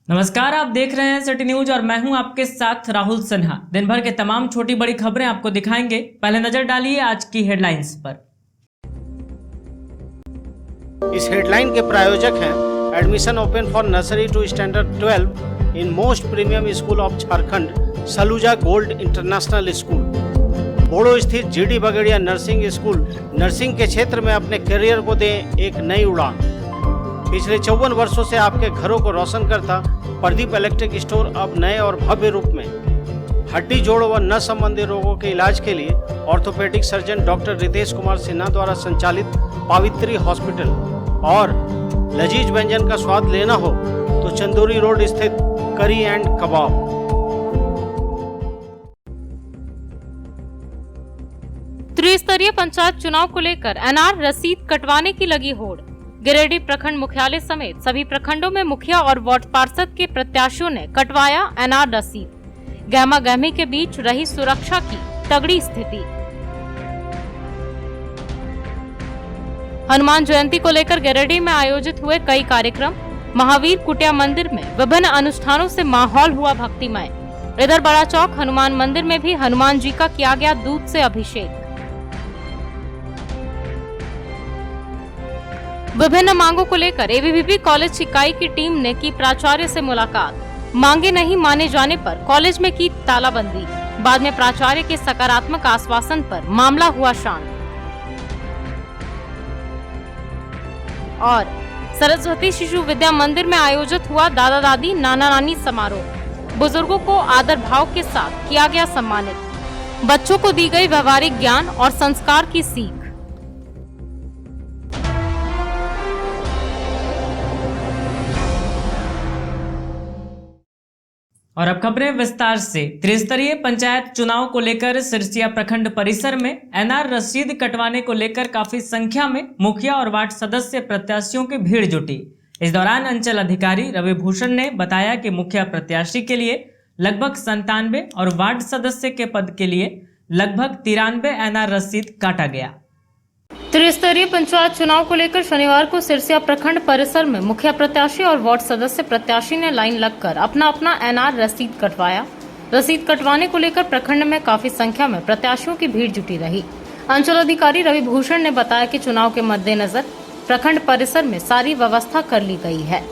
नमस्कार, आप देख रहे हैं सिटी न्यूज और मैं हूं आपके साथ राहुल सिन्हा। दिन भर के तमाम छोटी बड़ी खबरें आपको दिखाएंगे। पहले नजर डालिए आज की हेडलाइंस पर। इस हेडलाइन के प्रायोजक हैं admission open for nursery to standard 12 in most premium school of Jharkhand Saluja Gold International School. Bodo स्थित GD Bagaria nursing school nursing के क्षेत्र में अपने करियर को दें एक नई उड़ान। पिछले 54 वर्षों से आपके घरों को रोशन करता प्रदीप इलेक्ट्रिक स्टोर अब नए और भव्य रूप में हड्डी जोड़ व नस संबंधी रोगों के इलाज के लिए orthopaedic surgeon doctor Ritesh Kumar Sinha द्वारा संचालित पावित्री हॉस्पिटल। और लजीज व्यंजन का स्वाद लेना हो तो चंदूरी रोड स्थित करी एंड कबाब। त्रिस्तरीय पंचायत चुनाव को लेकर एनआर रसीद कटवाने की लगी होड़। गिरिडीह प्रखंड मुख्यालय समेत सभी प्रखंडों में मुखिया और वार्ड पार्षद के प्रत्याशियों ने कटवाया एनआर रसीद। गहमा गहमी के बीच रही सुरक्षा की तगड़ी स्थिति। हनुमान जयंती को लेकर गिरिडीह में आयोजित हुए कई कार्यक्रम। महावीर कुटिया मंदिर में विभिन्न अनुष्ठानों से माहौल हुआ भक्तिमय। इधर बड़ा चौक हनुमान मंदिर में भी हनुमान जी का किया गया दूध से अभिषेक। विभिन्न मांगों को लेकर एबीवीपी कॉलेज इकाई की टीम ने की प्राचार्य से मुलाकात। मांगे नहीं माने जाने पर कॉलेज में की तालाबंदी। बाद में प्राचार्य के सकारात्मक आश्वासन पर मामला हुआ शांत। और सरस्वती शिशु विद्या मंदिर में आयोजित हुआ दादा दादी नाना नानी समारोह। बुजुर्गों को आदर भाव के साथ किया गया सम्मानित। बच्चों को दी गई व्यवहारिक ज्ञान और संस्कार की सीख। और अब खबरें विस्तार से। त्रिस्तरीय पंचायत चुनाव को लेकर सिरसिया प्रखंड परिसर में एनआर रसीद कटवाने को लेकर काफी संख्या में मुखिया और वार्ड सदस्य प्रत्याशियों की भीड़ जुटी। इस दौरान अंचल अधिकारी रवि भूषण ने बताया कि मुखिया प्रत्याशी के लिए लगभग 97 और वार्ड सदस्य के पद के लिए लगभग 93 एनआर रसीद काटा गया। त्रिस्तरीय पंचायत चुनाव को लेकर शनिवार को सिरसिया प्रखंड परिसर में मुखिया प्रत्याशी और वार्ड सदस्य प्रत्याशी ने लाइन लगकर अपना अपना एनआर रसीद कटवाया। रसीद कटवाने को लेकर प्रखंड में काफी संख्या में प्रत्याशियों की भीड़ जुटी रही। अंचल अधिकारी रवि भूषण ने बताया कि चुनाव के मद्देनजर प्रखंड परिसर में सारी व्यवस्था कर ली गई है।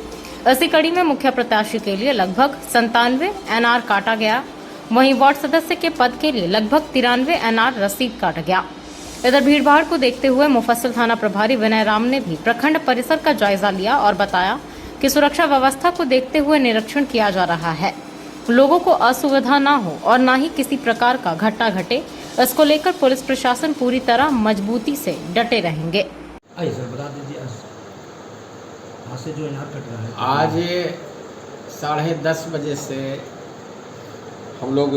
इसी कड़ी में मुखिया प्रत्याशी के लिए लगभग 97 एनआर काटा गया। वहीं वार्ड सदस्य के पद के लिए लगभग 93 एनआर रसीद काटा गया। इधर भीड़भाड़ को देखते हुए मुफस्सिल थाना प्रभारी विनय राम ने भी प्रखंड परिसर का जायजा लिया और बताया कि सुरक्षा व्यवस्था को देखते हुए निरीक्षण किया जा रहा है। लोगों को असुविधा न हो और न ही किसी प्रकार का घटना घटे, इसको लेकर पुलिस प्रशासन पूरी तरह मजबूती से डटे रहेंगे। सर बता दीजिए आज से जो एनआर कट रहा है। आज 10:30 बजे से हम लोग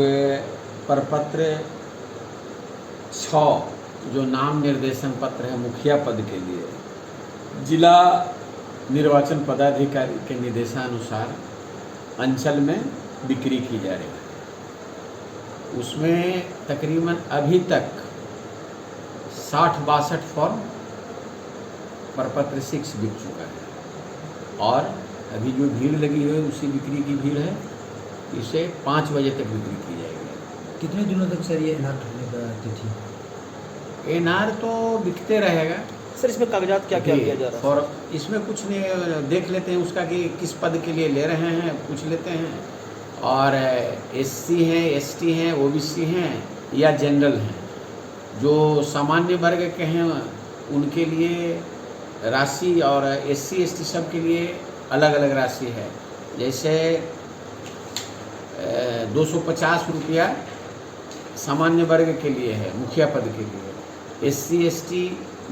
प्रपत्र 6 जो नाम निर्देशन पत्र है मुखिया पद के लिए जिला निर्वाचन पदाधिकारी के निर्देशानुसार अंचल में बिक्री की जा रही है। उसमें तकरीबन अभी तक 60-62 फॉर्म प्रपत्र 6 बिक चुका है और अभी जो भीड़ लगी हुई है उसी बिक्री की भीड़ है। इसे 5 बजे तक बिक्री की जाएगी। कितने दिनों तक सर ये एनआर करने का तिथि? एनआर तो बिकते रहेगा सर, इसमें कागजात क्या क्या किया जा रहा है? और इसमें कुछ नहीं, देख लेते हैं उसका कि किस पद के लिए ले रहे हैं, पूछ लेते हैं। और एससी हैं, एसटी हैं, ओबीसी हैं या जनरल हैं। जो सामान्य वर्ग के हैं उनके लिए राशि और एससी एसटी सब के लिए अलग अलग राशि है। जैसे 250 रुपया सामान्य वर्ग के लिए है मुखिया पद के लिए। एससी एसटी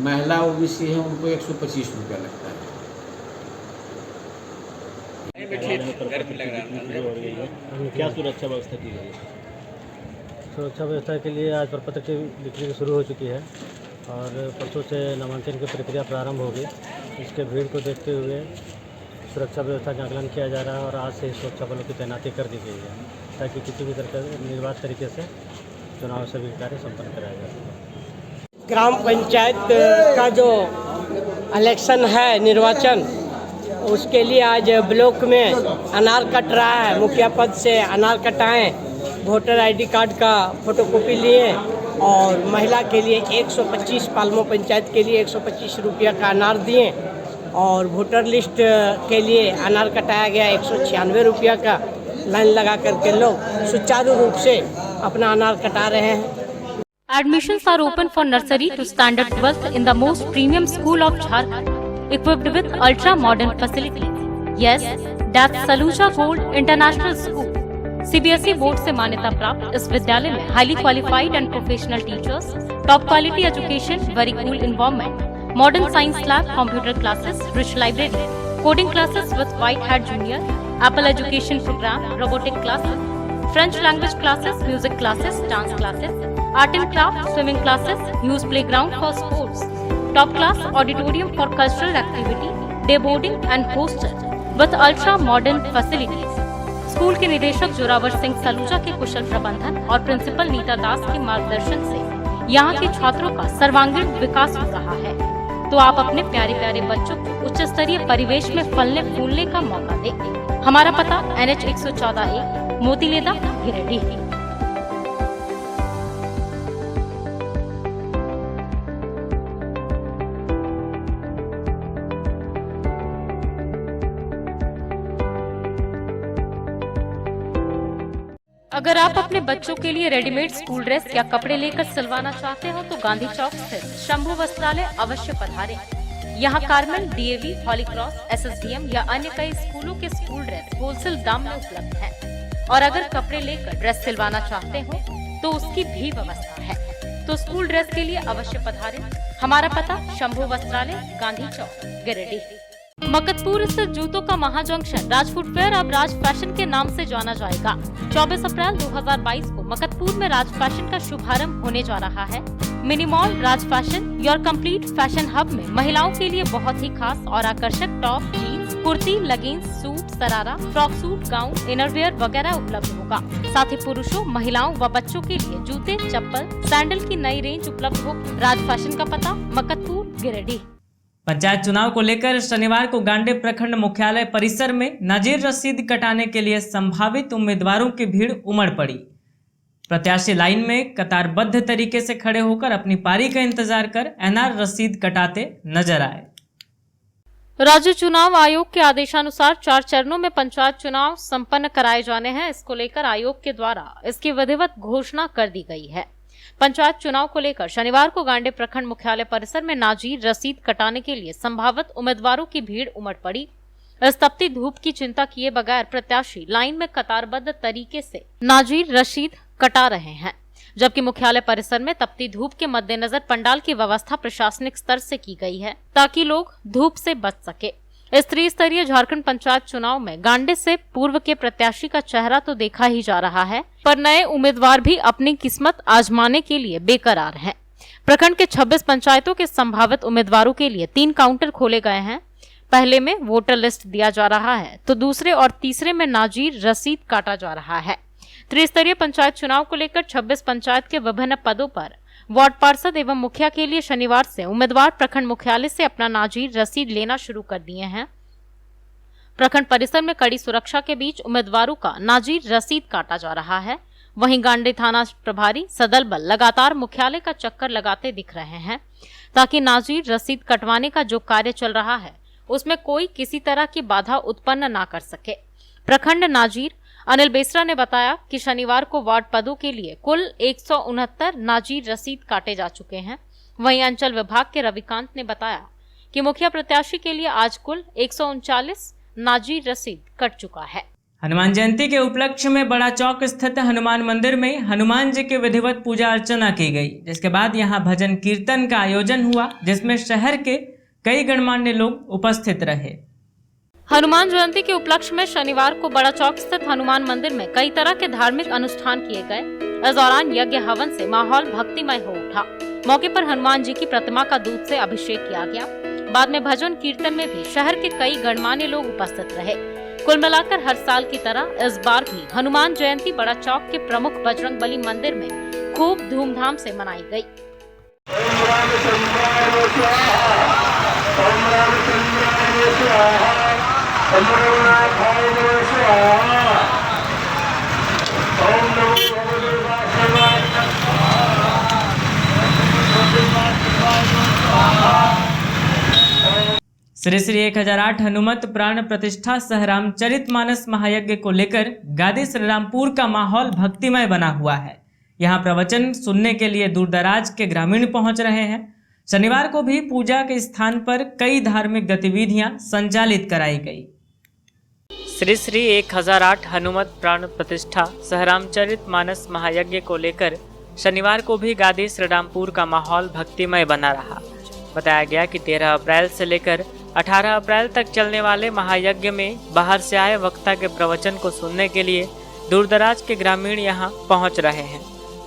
महिला ओबीसी है उनको 125 रुपया लगता है। क्या सुरक्षा व्यवस्था की गई है? सुरक्षा व्यवस्था के लिए आज प्रपत्र की बिक्री शुरू हो चुकी है और परसों से नामांकन की प्रक्रिया प्रारंभ होगी। इसके भीड़ को देखते हुए सुरक्षा व्यवस्था का आकलन किया जा रहा है और आज से सुरक्षा बलों की तैनाती कर दी गई है ताकि किसी भी तरह का निर्बाध तरीके से चुनाव सभी कार्य संपन्न कराया जा सके। ग्राम पंचायत का जो इलेक्शन है निर्वाचन उसके लिए आज ब्लॉक में अनार कट रहा है। मुखिया पद से अनार कटाएं, वोटर आईडी कार्ड का फोटोकॉपी लिए और महिला के लिए 125 पालमो पंचायत के लिए 125 रुपया का अनार दिए और वोटर लिस्ट के लिए अनार कटाया गया 196 रुपया का। लाइन लगा करके लोग सुचारू रूप से अपना अनार कटा रहे हैं। Admissions are open for nursery to standard 12th in the most premium school of Jharkhand, equipped with ultra modern facilities. Yes, that's Saluja Gold International School. CBSE board से मान्यता प्राप्त इस विद्यालय में highly qualified and professional teachers, top quality education, very cool environment, modern science lab, computer classes, rich library, coding classes with White Hat Junior, Apple education programme, robotic classes, French language classes, music classes, dance classes, art and craft, swimming classes, huge playground for sports, top class auditorium for cultural activity, day boarding and hostel with ultra modern facilities. School के निदेशक जोरावर सिंह सलूजा के कुशल प्रबंधन और principal Nita दास के मार्गदर्शन से यहाँ के छात्रों का सर्वांगीण विकास हो रहा है। तो आप अपने प्यारे प्यारे बच्चों को उच्च स्तरीय परिवेश में फलने फूलने का मौका दें। हमारा पता NH 114A, मोतीलेदा, गिरिडीह। अगर आप अपने बच्चों के लिए रेडीमेड स्कूल ड्रेस या कपड़े लेकर सिलवाना चाहते हो तो गांधी चौक स्थित शंभू वस्त्रालय अवश्य पधारें। यहाँ कार्मेल, DAV, हॉली क्रॉस, SSDM या अन्य कई स्कूलों के स्कूल ड्रेस होलसेल दाम में उपलब्ध हैं। और अगर कपड़े लेकर ड्रेस सिलवाना चाहते हो तो उसकी भी व्यवस्था है। तो स्कूल ड्रेस के लिए अवश्य पधारें। हमारा पता शंभू वस्त्रालय, गांधी चौक, गिरिडीह। मकतपुर स्थित जूतों का महाजंक्शन राज फुटवेयर अब राज फैशन के नाम से जाना जाएगा। 24 अप्रैल 2022 को मकतपुर में राज फैशन का शुभारंभ होने जा रहा है। Mini mall Raj Fashion, your complete fashion hub में महिलाओं के लिए बहुत ही खास और आकर्षक top, jeans, kurti, leggings, suit, sharara, frock suit, gown, innerwear वगैरह उपलब्ध होगा। साथ ही पुरुषों, महिलाओं व बच्चों के लिए जूते, चप्पल, सैंडल की नई रेंज उपलब्ध होगी। राज फैशन का पता मकतपुर, गिरिडीह। पंचायत चुनाव को लेकर शनिवार को गांडे प्रखंड मुख्यालय परिसर में नाजिर रसीद कटाने के लिए संभावित उम्मीदवारों की भीड़ उमड़ पड़ी। प्रत्याशी लाइन में कतारबद्ध तरीके से खड़े होकर अपनी पारी का इंतजार कर NR रसीद कटाते नजर आए। राज्य चुनाव आयोग के आदेशानुसार 4 चरणों में पंचायत चुनाव संपन्न कराए जाने हैं। इसको लेकर आयोग के द्वारा इसकी विधिवत घोषणा कर दी गई है। पंचायत चुनाव को लेकर शनिवार को गांडे प्रखंड मुख्यालय परिसर में नाजिर रसीद कटाने के लिए संभावित उम्मीदवारों की भीड़ उमड़ पड़ी। इस तपती धूप की चिंता किए बगैर प्रत्याशी लाइन में कतारबद्ध तरीके से नाजिर रसीद कटा रहे हैं, जबकि मुख्यालय परिसर में तपती धूप के मद्देनजर पंडाल की व्यवस्था प्रशासनिक स्तर से की गई है ताकि लोग धूप से बच सके। इस त्रिस्तरीय झारखंड पंचायत चुनाव में गांडे से पूर्व के प्रत्याशी का चेहरा तो देखा ही जा रहा है, पर नए उम्मीदवार भी अपनी किस्मत आजमाने के लिए बेकरार हैं। प्रखंड के 26 पंचायतों के संभावित उम्मीदवारों के लिए 3 काउंटर खोले गए हैं। पहले में वोटर लिस्ट दिया जा रहा है तो दूसरे और तीसरे में नाजिर रसीद काटा जा रहा है। त्रिस्तरीय पंचायत चुनाव को लेकर 26 पंचायत के विभिन्न पदों पर वार्ड पार्षद एवं मुखिया के लिए शनिवार से उम्मीदवार प्रखंड मुख्यालय से अपना नाजिर रसीद लेना शुरू कर दिए हैं। प्रखंड परिसर में कड़ी सुरक्षा के बीच उम्मीदवारों का नाजिर रसीद काटा जा रहा है। वहीं गांडे थाना प्रभारी सदल बल लगातार मुख्यालय का चक्कर लगाते दिख रहे हैं ताकि नाजिर रसीद कटवाने का जो कार्य चल रहा है उसमें कोई किसी तरह की बाधा उत्पन्न ना कर सके। प्रखंड नाजिर अनिल बेसरा ने बताया कि शनिवार को वार्ड पदों के लिए कुल 169 नाजिर रसीद काटे जा चुके हैं। वहीं अंचल विभाग के रविकांत ने बताया कि मुखिया प्रत्याशी के लिए आज कुल 139 नाजिर रसीद कट चुका है। हनुमान जयंती के उपलक्ष्य में बड़ा चौक स्थित हनुमान मंदिर में हनुमान जी की विधिवत पूजा अर्चना की गई, जिसके बाद यहां भजन कीर्तन का आयोजन हुआ, जिसमें शहर के कई गणमान्य लोग उपस्थित रहे। हनुमान जयंती के उपलक्ष्य में शनिवार को बड़ा चौक स्थित हनुमान मंदिर में कई तरह के धार्मिक अनुष्ठान किए गए। इस दौरान यज्ञ हवन से माहौल भक्तिमय हो उठा। मौके पर हनुमान जी की प्रतिमा का दूध से अभिषेक किया गया। बाद में भजन कीर्तन में भी शहर के कई गणमान्य लोग उपस्थित रहे। कुल मिलाकर हर साल की तरह इस बार भी हनुमान जयंती बड़ा चौक के प्रमुख बजरंगबली मंदिर में खूब धूमधाम से मनाई गई। ओम रामचंद्राय स्वाहा। श्री श्री 1008 हनुमत प्राण प्रतिष्ठा सह रामचरितमानस महायज्ञ को लेकर गादी श्रीरामपुर का माहौल भक्तिमय बना हुआ है। यहाँ प्रवचन सुनने के लिए दूर दराज के ग्रामीण पहुंच रहे हैं। शनिवार को भी पूजा के स्थान पर कई धार्मिक गतिविधियां संचालित कराई गई। श्री श्री 1008 हनुमत प्राण प्रतिष्ठा सह रामचरितमानस महायज्ञ को लेकर शनिवार को भी गादी श्रीरामपुर का माहौल भक्तिमय बना रहा। बताया गया कि 13 अप्रैल से लेकर 18 अप्रैल तक चलने वाले महायज्ञ में बाहर से आए वक्ता के प्रवचन को सुनने के लिए दूरदराज के ग्रामीण यहां पहुंच रहे हैं।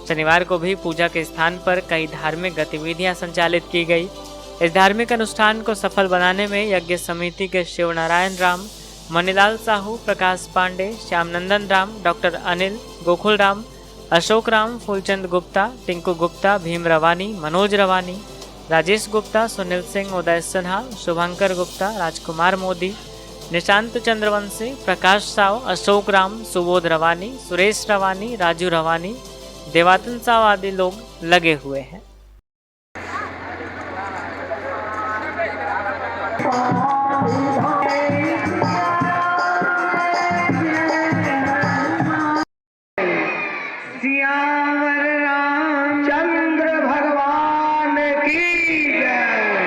शनिवार को भी पूजा के स्थान पर कई धार्मिक गतिविधियां संचालित की गई। इस धार्मिक अनुष्ठान को सफल बनाने में यज्ञ समिति के शिव नारायण राम, मनीलाल साहू, प्रकाश पांडे, श्यामनंदन राम, डॉक्टर अनिल, गोकुल राम, अशोक राम, फूलचंद गुप्ता, टिंकू गुप्ता, भीम रवानी, मनोज रवानी, राजेश गुप्ता, सुनील सिंह, उदय सिन्हा, शुभंकर गुप्ता, राजकुमार मोदी, निशांत चंद्रवंशी, प्रकाश साव, अशोक राम, सुबोध रवानी, सुरेश रवानी, राजू रवानी, देवातन साव आदि लोग लगे हुए हैं। सियावर रामचंद्र भगवान की जय।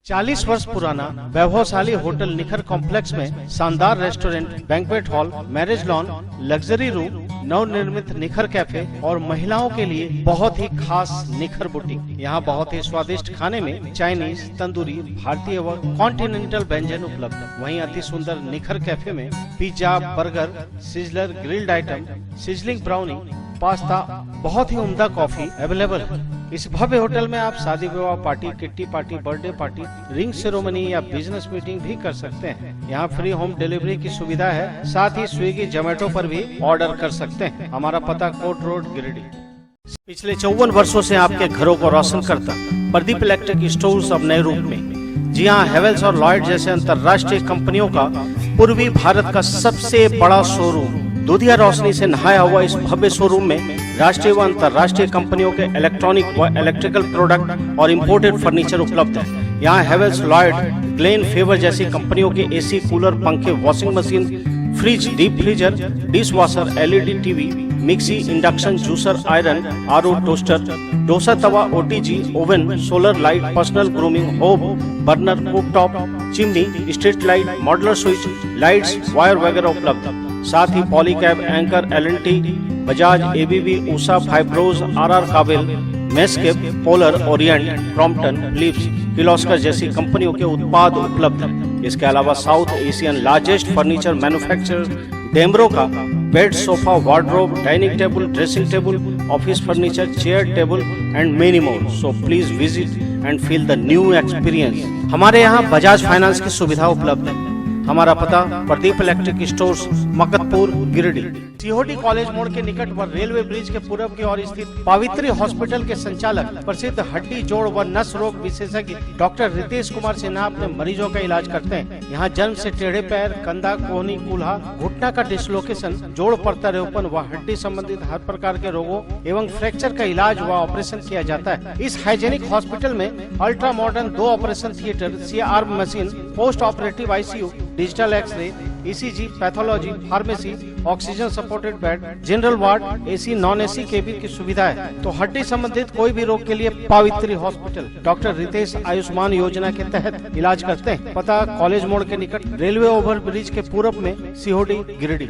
40 वर्ष पुराना वैभवशाली होटल निखर कॉम्प्लेक्स में शानदार restaurant, banquet hall, marriage lawn, luxury room, नवनिर्मित निखर कैफे और महिलाओं के लिए बहुत ही खास निखर बुटीक। यहाँ बहुत ही स्वादिष्ट खाने में चाइनीज, तंदूरी, भारतीय व कॉन्टिनेंटल व्यंजन उपलब्ध। वहीं अति सुंदर निखर कैफे में pizza, burger, sizzler, grilled item, sizzling brownie, pasta, बहुत ही उम्दा कॉफी अवेलेबल है। इस भव्य होटल में आप शादी विवाह party, kitty party, birthday party, ring ceremony या बिजनेस मीटिंग भी कर सकते हैं। यहाँ फ्री होम डिलीवरी की सुविधा है। साथ ही स्विगी, जोमेटो पर भी ऑर्डर कर सकते हैं। हमारा पता कोट रोड, गिरिडीह। पिछले 54 वर्षों से आपके घरों को रोशन करता प्रदीप इलेक्ट्रिक स्टोर्स अब नए रूप में। जी हाँ, हेवेल्स और लॉयड जैसे अंतर्राष्ट्रीय कंपनियों का पूर्वी भारत का सबसे बड़ा शोरूम। दूधिया रोशनी से नहाया हुआ इस भव्य शोरूम में राष्ट्रीय व अंतर्राष्ट्रीय कंपनियों के इलेक्ट्रॉनिक व इलेक्ट्रिकल प्रोडक्ट और इंपोर्टेड फर्नीचर उपलब्ध है। यहाँ हेवेल्स, लॉयड, ग्लेन, फेवर जैसी कंपनियों के एसी, कूलर, पंखे, washing machine, fridge, deep freezer, dish washer, LED TV, mixie, induction, juicer, iron, RO, toaster, dosa तवा, OTG, oven, solar light, personal grooming, hob, burner, cooktop, chimney, street light, modular switch, lights, wire वगैरह उपलब्ध। साथ ही Polycab, Anchor, LNT, Bajaj, ABB, Usha, Fybros, RR Kabel, मेस्केप, Polar, Orient, Crompton, Philips, Kirloskar जैसी कंपनियों के उत्पाद उपलब्ध हैं। इसके अलावा South Asian largest furniture manufacturer Damro का bed, sofa, wardrobe, dining table, dressing table, office furniture, chair, table and many more. So please visit and feel the new experience. हमारे यहाँ बजाज फाइनेंस की सुविधा उपलब्ध है। हमारा पता प्रदीप इलेक्ट्रिक स्टोर्स, मकतपुर, गिरिडीह। सीहोडी कॉलेज मोड़ के निकट व रेलवे ब्रिज के पूरब की ओर स्थित पावित्री हॉस्पिटल के संचालक प्रसिद्ध हड्डी, जोड़ व नस रोग विशेषज्ञ डॉक्टर रितेश कुमार सिन्हा अपने मरीजों का इलाज करते हैं। यहाँ जन्म से टेढ़े पैर, कंधा, कोहनी, कूल्हा, घुटना का डिसलोकेशन, जोड़ प्रत्यारोपण व हड्डी संबंधित हर प्रकार के रोगों एवं फ्रैक्चर का इलाज व ऑपरेशन किया जाता है। इस हाइजेनिक हॉस्पिटल में ultra modern 2 operation theatre, CR machine, post operative ICU, digital X-ray, ECG, pathology, pharmacy, oxygen supported bed, general ward, AC, non AC cabin की सुविधा है। तो हड्डी संबंधित कोई भी रोग के लिए पावित्री हॉस्पिटल डॉक्टर रितेश आयुष्मान योजना के तहत इलाज करते हैं। पता कॉलेज मोड़ के निकट रेलवे ओवर ब्रिज के पूरब में, सीहोडी, गिरिडीह।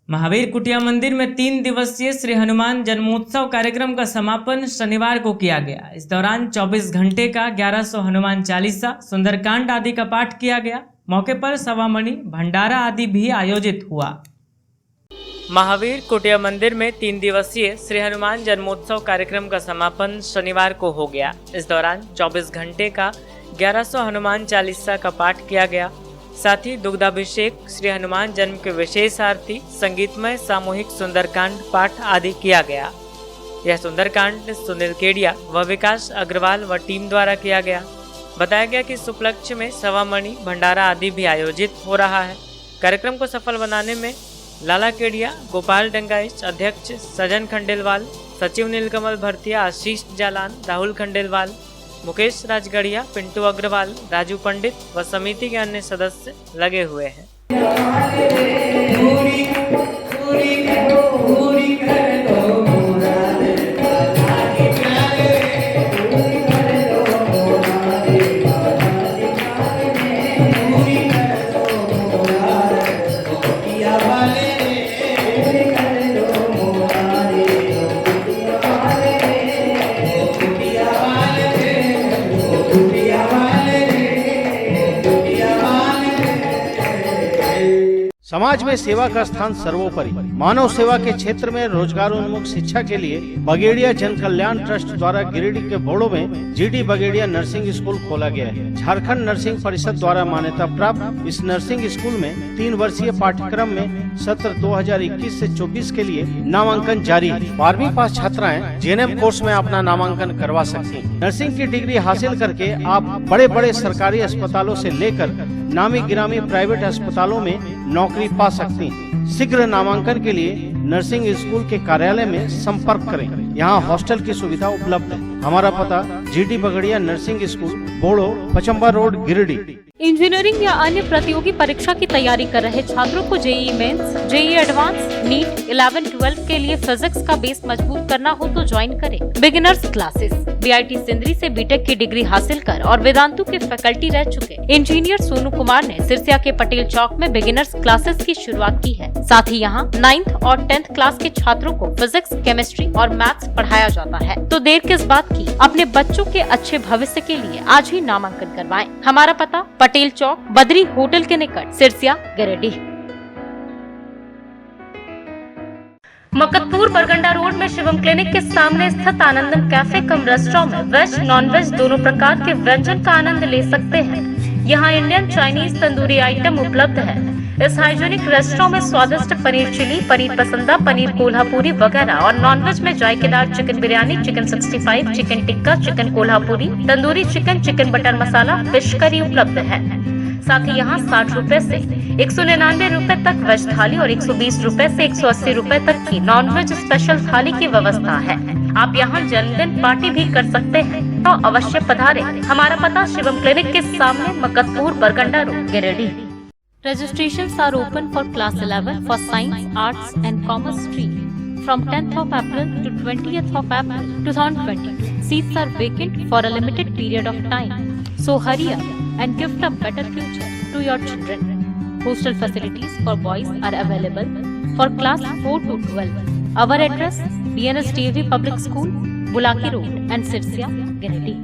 महावीर कुटिया मंदिर में 3 दिवसीय श्री हनुमान जन्मोत्सव कार्यक्रम का समापन शनिवार को किया गया। इस दौरान 24 घंटे का 1100 हनुमान चालीसा, सुंदरकांड आदि का पाठ किया गया। मौके पर सवामणि, भंडारा आदि भी आयोजित हुआ। महावीर कुटिया मंदिर में 3 दिवसीय श्री हनुमान जन्मोत्सव कार्यक्रम का समापन शनिवार को हो गया। इस दौरान 24 घंटे का 1100 हनुमान चालीसा का पाठ किया गया। साथ ही दुग्धाभिषेक, श्री हनुमान जन्म के विशेष आरती, संगीतमय सामूहिक सुंदरकांड पाठ आदि किया गया। यह सुंदरकांड सुनील केडिया व विकास अग्रवाल व टीम द्वारा किया गया। बताया गया कि इस उपलक्ष्य में सवामणि भंडारा आदि भी आयोजित हो रहा है। कार्यक्रम को सफल बनाने में लाला केडिया, गोपाल डंगाइच, अध्यक्ष सजन खंडेलवाल, सचिव नीलकमल भरतिया, आशीष जालान, राहुल खंडेलवाल, मुकेश राजगढ़िया, पिंटू अग्रवाल, राजू पंडित व समिति के अन्य सदस्य लगे हुए हैं। समाज में सेवा का स्थान सर्वोपरि। मानव सेवा के क्षेत्र में रोजगारोन्मुख शिक्षा के लिए बगेड़िया जन कल्याण ट्रस्ट द्वारा गिरिडीह के बोड़ो में जीडी बगेड़िया नर्सिंग स्कूल खोला गया है। झारखंड नर्सिंग परिषद द्वारा मान्यता प्राप्त इस नर्सिंग स्कूल में 3 वर्षीय पाठ्यक्रम में सत्र 2021 से 24 के लिए नामांकन जारी है। 12वीं पास छात्राएं जेएनएम कोर्स में अपना नामांकन करवा सकती हैं। नर्सिंग की डिग्री हासिल करके आप बड़े बड़े सरकारी अस्पतालों से लेकर नामी गिरामी प्राइवेट अस्पतालों में नौकरी पा सकती हैं। शीघ्र नामांकन के लिए नर्सिंग स्कूल के कार्यालय में संपर्क करें। यहाँ हॉस्टल की सुविधा उपलब्ध है। हमारा पता जीडी बगड़िया नर्सिंग स्कूल, बोड़ो, पचम्बा रोड, गिरिडीह। इंजीनियरिंग या अन्य प्रतियोगी परीक्षा की तैयारी कर रहे छात्रों को JEE mains, JEE advance, NEET 11-12 के लिए फिजिक्स का बेस मजबूत करना हो तो ज्वाइन करें बिगिनर्स क्लासेस। बीआईटी सिंदरी से बीटेक की डिग्री हासिल कर और वेदांतु के फैकल्टी रह चुके इंजीनियर सोनू कुमार ने सिरसिया के पटेल चौक में बिगिनर्स क्लासेस की शुरुआत की है। साथ ही यहाँ 9th और 10th क्लास के छात्रों को फिजिक्स, केमिस्ट्री और मैथ्स पढ़ाया जाता है। तो देर किस बात की, अपने बच्चों के अच्छे भविष्य के लिए आज ही नामांकन करवाएं। हमारा पता पटेल चौक, बद्री होटल के निकट, सिरसिया, गिरिडीह। मकतपुर बरगंडा रोड में शिवम क्लिनिक के सामने स्थित आनंदम कैफे कम रेस्टोरेंट में वेज नॉन वेज दोनों प्रकार के व्यंजन का आनंद ले सकते हैं। यहाँ इंडियन, चाइनीज, तंदूरी आइटम उपलब्ध है। इस हाइजीनिक रेस्टोरेंट में स्वादिष्ट पनीर चिली, पनीर पसंदा, पनीर कोल्हापुरी वगैरह और नॉनवेज में जायकेदार chicken biryani, chicken 65, chicken tikka, chicken Kolhapuri, tandoori chicken, chicken butter masala, fish curry उपलब्ध है। साथ ही यहाँ 60 रुपए से 199 रुपए तक वेज थाली और 120 रुपए से 180 रुपए तक की नॉनवेज स्पेशल थाली की व्यवस्था है। आप यहाँ जन्मदिन पार्टी भी कर सकते हैं, तो अवश्य पधारें। हमारा पता शिवम क्लिनिक के सामने, Makatpur, Barganda road, Giridih. Registrations are open for class 11 for Science, Arts and Commerce stream from 10th of April to 20th of April 2022. Seats are vacant for a limited period of time. So hurry up and gift a better future to your children. Hostel facilities for boys are available for class 4 to 12. Our address, BNSTV Public School, Bulaki Road and Sirsia, Giridih.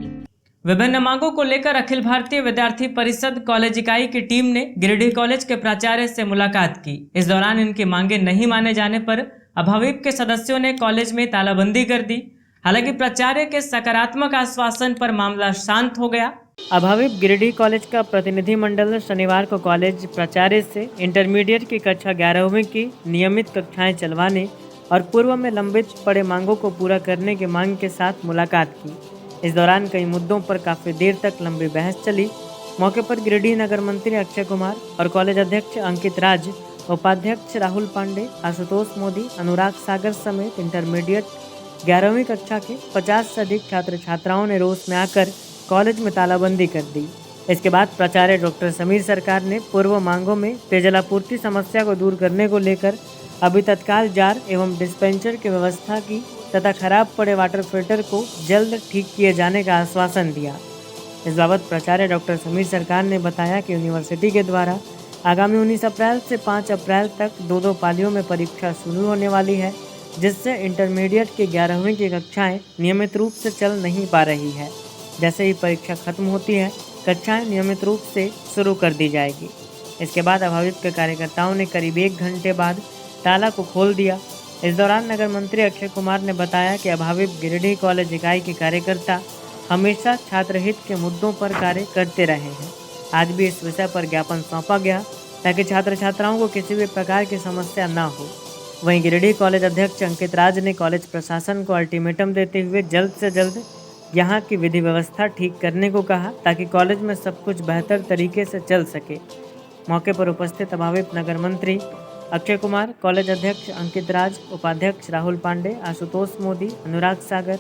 विभिन्न मांगों को लेकर अखिल भारतीय विद्यार्थी परिषद college इकाई की team ने Giridih college के प्राचार्य से मुलाकात की। इस दौरान इनकी मांगे नहीं माने जाने पर अभाविप के सदस्यों ने कॉलेज में तालाबंदी कर दी। हालांकि प्राचार्य के सकारात्मक आश्वासन पर मामला शांत हो गया। अभाविप गिरिडीह कॉलेज का प्रतिनिधि मंडल शनिवार को कॉलेज प्राचार्य से इंटरमीडिएट की कक्षा 11वीं की नियमित कक्षाएं चलवाने और पूर्व में लंबित पड़े मांगों को पूरा करने की मांग के साथ मुलाकात की। इस दौरान कई मुद्दों पर काफ़ी देर तक लंबी बहस चली। मौके पर गिरिडीह नगर मंत्री अक्षय कुमार और कॉलेज अध्यक्ष अंकित राज, उपाध्यक्ष राहुल पांडे, आशुतोष मोदी, अनुराग सागर समेत इंटरमीडिएट 11वीं कक्षा के 50 से अधिक छात्र छात्राओं ने रोष में आकर कॉलेज में तालाबंदी कर दी। इसके बाद प्राचार्य डॉक्टर समीर सरकार ने पूर्व मांगों में पेयजलापूर्ति समस्या को दूर करने को लेकर अभी तत्काल जार एवं डिस्पेंसर की व्यवस्था की तथा खराब पड़े वाटर फिल्टर को जल्द ठीक किए जाने का आश्वासन दिया। इस बाबत प्राचार्य डॉक्टर समीर सरकार ने बताया कि यूनिवर्सिटी के द्वारा आगामी 19 अप्रैल से 5 अप्रैल तक 2 पालियों में परीक्षा शुरू होने वाली है, जिससे इंटरमीडिएट की 11वीं की कक्षाएं नियमित रूप से चल नहीं पा रही है। जैसे ही परीक्षा खत्म होती है, कक्षाएं नियमित रूप से शुरू कर दी जाएगी। इसके बाद अभाविप के कार्यकर्ताओं ने करीब 1 घंटे बाद ताला को खोल दिया। इस दौरान नगर मंत्री अक्षय कुमार ने बताया कि अभाविप गिरिडीह कॉलेज इकाई के कार्यकर्ता हमेशा छात्र हित के मुद्दों पर कार्य करते रहे हैं। आज भी इस विषय पर ज्ञापन सौंपा गया ताकि छात्र छात्राओं को किसी भी प्रकार की समस्या न हो। वहीं गिरिडीह कॉलेज अध्यक्ष अंकित राज ने कॉलेज प्रशासन को अल्टीमेटम देते हुए जल्द से जल्द यहाँ की विधि व्यवस्था ठीक करने को कहा ताकि कॉलेज में सब कुछ बेहतर तरीके से चल सके। मौके पर उपस्थित अभावित नगर मंत्री अक्षय कुमार, कॉलेज अध्यक्ष अंकित राज, उपाध्यक्ष राहुल पांडे, आशुतोष मोदी, अनुराग सागर,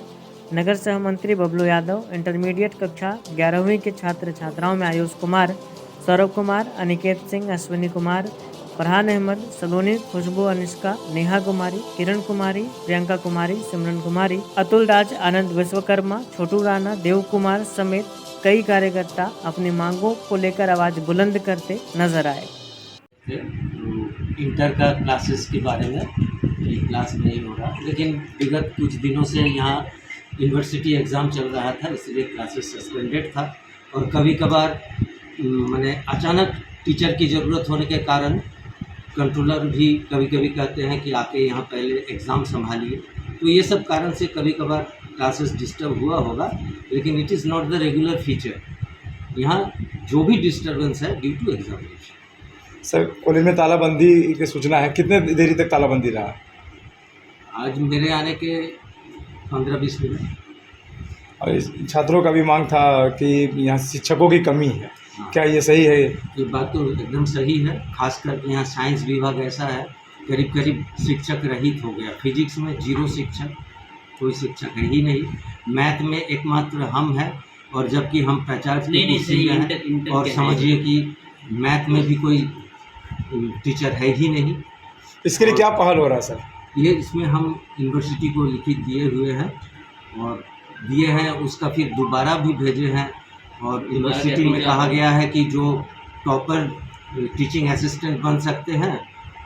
नगर सह मंत्री बबलू यादव, इंटरमीडिएट कक्षा 11वीं के छात्र छात्राओं में आयुष कुमार, सौरभ कुमार, अनिकेत सिंह, अश्विनी कुमार, फरहान अहमद, सलोनी, खुशबू, अनिष्का, नेहा कुमारी, किरण कुमारी, प्रियंका कुमारी, सिमरन कुमारी, अतुल राज, आनंद विश्वकर्मा, छोटू राणा, देव कुमार समेत कई कार्यकर्ता अपनी मांगों को लेकर आवाज बुलंद करते नजर आए। इंटर का क्लासेस के बारे में ये क्लास नहीं हो रहा, लेकिन विगत कुछ दिनों से यहाँ यूनिवर्सिटी एग्ज़ाम चल रहा था, इसलिए क्लासेस सस्पेंडेड था। और कभी कभार मैंने अचानक टीचर की ज़रूरत होने के कारण कंट्रोलर भी कभी कभी कहते हैं कि आके यहाँ पहले एग्ज़ाम संभालिए, तो ये सब कारण से कभी कभार क्लासेस डिस्टर्ब हुआ होगा, लेकिन it is not the regular feature. यहाँ जो भी डिस्टर्बेंस है due to examination. Sir, college में तालाबंदी की सूचना है, कितने देरी तक तालाबंदी रहा? आज मेरे आने के 15-20 मिनट। और छात्रों का भी मांग था कि यहाँ शिक्षकों की कमी है, क्या ये सही है? ये बात तो एकदम सही है, खासकर यहाँ साइंस विभाग ऐसा है करीब करीब शिक्षक रहित हो गया। फिजिक्स में 0 शिक्षक, कोई शिक्षक है ही नहीं। मैथ में एकमात्र हम हैं, और जबकि हम प्राचार्य की कुर्सी में हैं, और समझिए कि मैथ में भी कोई टीचर है ही नहीं। इसके लिए क्या पहल हो रहा है सर? ये इसमें हम यूनिवर्सिटी को लिखित दिए हुए हैं, और दिए हैं, उसका फिर दोबारा भी भेजे हैं, और यूनिवर्सिटी में कहा गया है कि जो टॉपर टीचिंग असिस्टेंट बन सकते हैं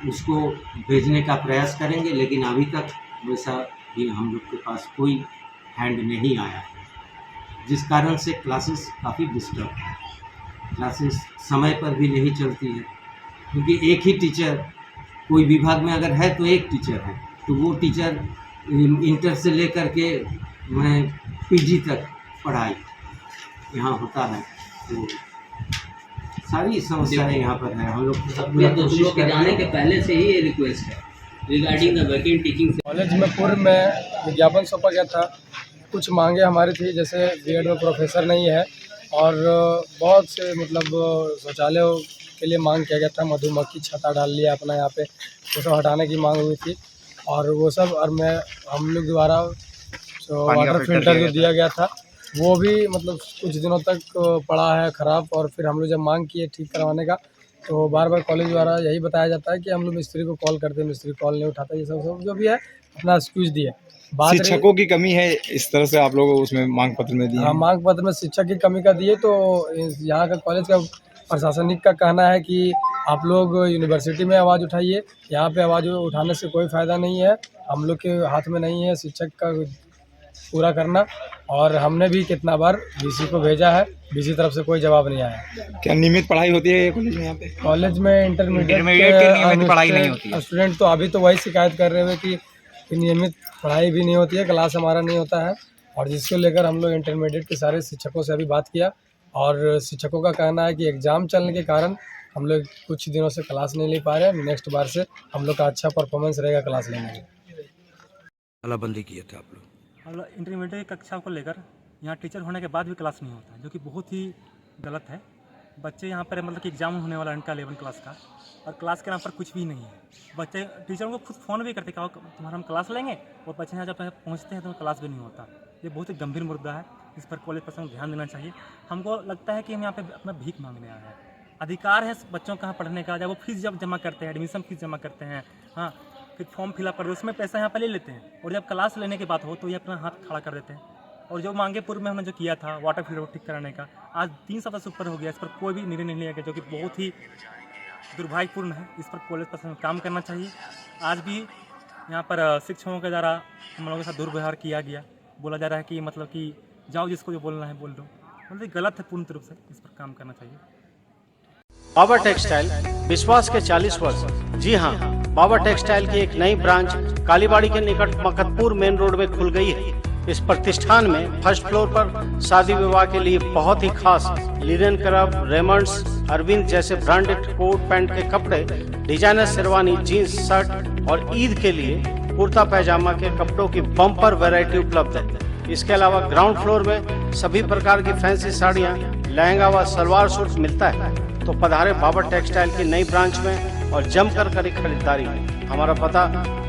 उसको भेजने का प्रयास करेंगे, लेकिन अभी तक वैसा भी हम लोग के पास कोई हैंड नहीं आया, जिस कारण से क्लासेस काफ़ी डिस्टर्ब है। क्लासेस समय पर भी नहीं चलती है, क्योंकि एक ही टीचर, कोई विभाग में अगर है तो एक टीचर है, तो वो टीचर इंटर से लेकर के मैं पीजी तक पढ़ाई यहाँ होता है, तो सारी समस्याएं यहाँ पर है। हम लोग कोशिश कर जाने के पहले से ही ये रिक्वेस्ट है regarding the vacant teaching. College में पूर्व में विज्ञापन सौंपा गया था, कुछ मांगे हमारी थी, जैसे बीएड में प्रोफेसर नहीं है, और बहुत से मतलब शौचालयों के लिए मांग किया गया था। मधुमक्खी छत्ता डाल लिया अपना यहाँ पे, वो सब हटाने की मांग हुई थी, और वो सब, और हम लोग द्वारा जो वाटर फिल्टर जो दिया गया था वो भी मतलब कुछ दिनों तक पड़ा है ख़राब। और फिर हम लोग जब मांग किए ठीक करवाने का, तो बार बार कॉलेज द्वारा यही बताया जाता है कि हम लोग मिस्त्री को कॉल करते हैं, मिस्त्री कॉल नहीं उठाता, ये सब जो भी है अपना एक्सक्यूज़ दिए। शिक्षकों की कमी है, इस तरह से आप लोग उसमें मांग पत्र में दिए? हाँ, मांग पत्र में शिक्षक की कमी का दिए। तो यहाँ का कॉलेज का प्रशासनिक का कहना है कि आप लोग यूनिवर्सिटी में आवाज़ उठाइए, यहाँ पे आवाज़ उठाने से कोई फ़ायदा नहीं है, हम लोग के हाथ में नहीं है शिक्षक का पूरा करना। और हमने भी कितना बार बीसी को भेजा है, बीसी तरफ से कोई जवाब नहीं आया। क्या नियमित पढ़ाई होती है कॉलेज में? यहाँ पे कॉलेज में इंटरमीडिएट के नियमित पढ़ाई नहीं होती है। स्टूडेंट तो अभी तो वही शिकायत कर रहे हैं कि नियमित पढ़ाई भी नहीं होती है, क्लास हमारा नहीं होता है, और जिसको लेकर हम लोग इंटरमीडिएट के सारे शिक्षकों से अभी बात किया, और शिक्षकों का कहना है कि एग्ज़ाम चलने के कारण हम लोग कुछ दिनों से क्लास नहीं ले पा रहे हैं। नेक्स्ट बार से हम लोग का अच्छा परफॉर्मेंस रहेगा क्लास लेने में। तालाबंदी किए थे आप लोग? इंटरमीडिएट कक्षा को लेकर यहाँ टीचर होने के बाद भी क्लास नहीं होता है, जो कि बहुत ही गलत है। बच्चे यहाँ पर मतलब कि एग्ज़ाम होने वाला इनका 11 क्लास का, और क्लास के नाम पर कुछ भी नहीं है। बच्चे टीचरों को खुद फ़ोन भी करते, कहा तुम्हारा हम क्लास लेंगे, और बच्चे यहाँ जब पहुँचते हैं तो क्लास भी नहीं होता। ये बहुत ही गंभीर मुद्दा है, इस पर कॉलेज प्रशासन को ध्यान देना चाहिए। हमको लगता है कि हम यहाँ पे अपना भीख मांगने आए हैं। अधिकार है बच्चों का पढ़ने का, जब वो फीस जब जमा करते हैं, एडमिशन फीस जमा करते हैं, हाँ, फिर फॉर्म फिलअप कर दो, उसमें पैसा यहाँ पर ले लेते हैं, और जब क्लास लेने की बात हो तो ये अपना हाथ खड़ा कर देते हैं। और जो मांगे पूर्व में हमने जो किया था वाटर फिल्टर ठीक कराने का, आज 3 सप्ताह से ऊपर हो गया, इस पर कोई भी निर्णय नहीं लिया गया, जो कि बहुत ही दुर्भाग्यपूर्ण है। इस पर कॉलेज प्रशासन काम करना चाहिए। आज भी यहाँ पर शिक्षकों के द्वारा हम लोगों के साथ दुर्व्यवहार किया गया, बोला जा रहा है कि मतलब कि जाओ जिसको जो बोलना है बोल दो, मतलब गलत है पूर्ण रूप से, इस पर काम करना चाहिए। बाबा टेक्सटाइल विश्वास के 40 वर्ष। जी हाँ, बाबा टेक्सटाइल की एक नई ब्रांच कालीबाड़ी के निकट मकतपुर मेन रोड में खुल गई है। इस प्रतिष्ठान में फर्स्ट फ्लोर पर शादी विवाह के लिए बहुत ही खास लिनन क्लब, रेमंड्स, अरविंद जैसे ब्रांडेड कोट पैंट के कपड़े, डिजाइनर शेरवानी, जीन्स, शर्ट और ईद के लिए कुर्ता पैजामा के कपड़ों की बम्पर वैरायटी उपलब्ध है। इसके अलावा ग्राउंड फ्लोर में सभी प्रकार की फैंसी साड़ियाँ, लहंगा व सलवार सूट मिलता है। तो पधारे बाबर टेक्सटाइल की नई ब्रांच में और जमकर करी खरीदारी। हमारा पता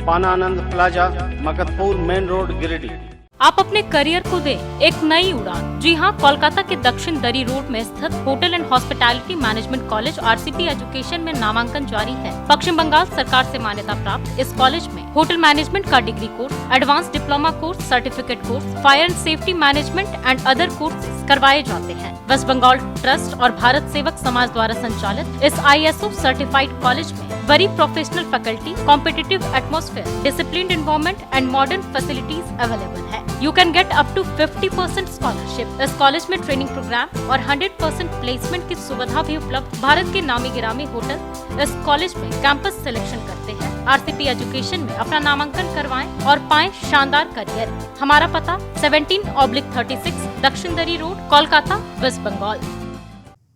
पाना Anand Plaza, Makatpur main road, Giridih. आप अपने करियर को दें एक नई उड़ान। जी हां, कोलकाता के दक्षिण दरी रोड में स्थित hotel and hospitality management college RCP education में नामांकन जारी है। पश्चिम बंगाल सरकार से मान्यता प्राप्त इस कॉलेज में होटल मैनेजमेंट का degree course, advance diploma course, certificate course, fire and safety management and other courses करवाए जाते हैं। वेस्ट बंगाल ट्रस्ट और भारत सेवक समाज द्वारा संचालित इस ISO सर्टिफाइड कॉलेज में very professional faculty, competitive atmosphere, disciplined environment and modern facilities available है। You can get up to 50% scholarship. इस कॉलेज में ट्रेनिंग प्रोग्राम और 100% प्लेसमेंट की सुविधा भी उपलब्ध। भारत के नामी गिरामी होटल इस कॉलेज में कैंपस सिलेक्शन करते हैं। RCP एजुकेशन में अपना नामांकन करवाएं और पाएं शानदार करियर। हमारा पता 17/36 दक्षिण दरी रोड, कोलकाता, वेस्ट बंगाल।